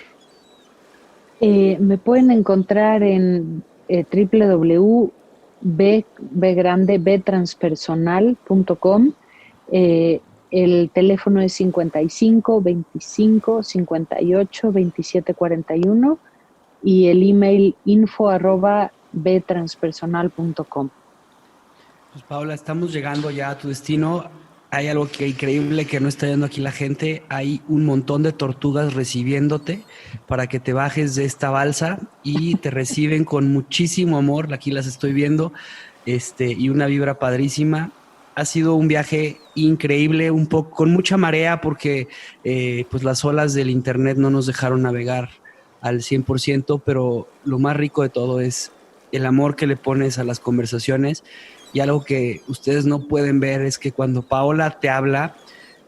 Me pueden encontrar en www.btranspersonal.com. El teléfono es 55 25 58 27 41 y el email info@btranspersonal.com. Pues Paola, estamos llegando ya a tu destino. Hay algo increíble que no está viendo aquí la gente. Hay un montón de tortugas recibiéndote para que te bajes de esta balsa y te reciben con muchísimo amor. Aquí las estoy viendo, y una vibra padrísima. Ha sido un viaje increíble, un poco con mucha marea porque pues las olas del internet no nos dejaron navegar al 100%, pero lo más rico de todo es el amor que le pones a las conversaciones. Y algo que ustedes no pueden ver es que cuando Paola te habla,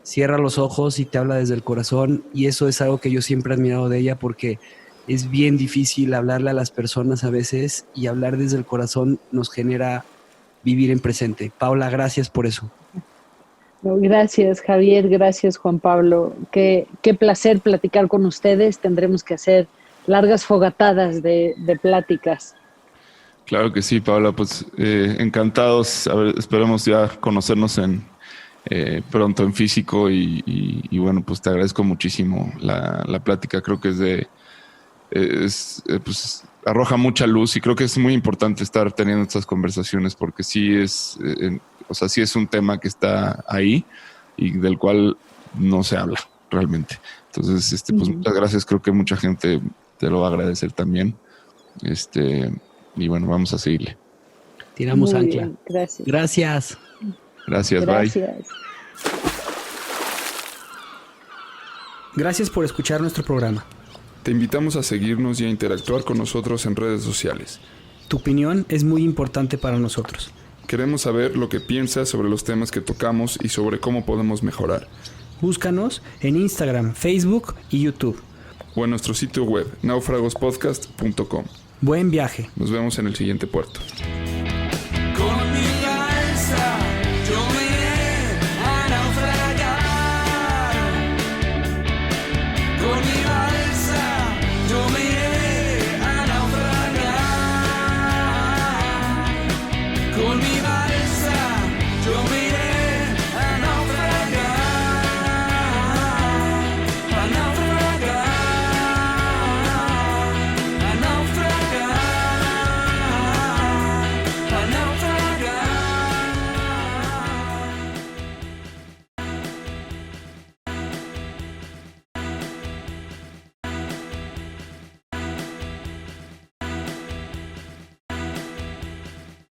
cierra los ojos y te habla desde el corazón, y eso es algo que yo siempre he admirado de ella, porque es bien difícil hablarle a las personas a veces, y hablar desde el corazón nos genera vivir en presente. Paola, gracias por eso. Gracias, Javier, gracias, Juan Pablo. Qué placer platicar con ustedes. Tendremos que hacer largas fogatadas de pláticas. Claro que sí, Paola, pues encantados. A ver, esperemos ya conocernos pronto en físico y bueno, pues te agradezco muchísimo la plática. Creo que pues arroja mucha luz y creo que es muy importante estar teniendo estas conversaciones porque sí es un tema que está ahí y del cual no se habla realmente. Entonces, pues muchas gracias. Creo que mucha gente te lo va a agradecer también. Y bueno, vamos a seguirle. Tiramos Muy ancla. Bien, gracias. Gracias. Gracias, Gracias. Bye. Gracias por escuchar nuestro programa. Te invitamos a seguirnos y a interactuar con nosotros en redes sociales. Tu opinión es muy importante para nosotros. Queremos saber lo que piensas sobre los temas que tocamos y sobre cómo podemos mejorar. Búscanos en Instagram, Facebook y YouTube. O en nuestro sitio web, naufragospodcast.com. Buen viaje. Nos vemos en el siguiente puerto.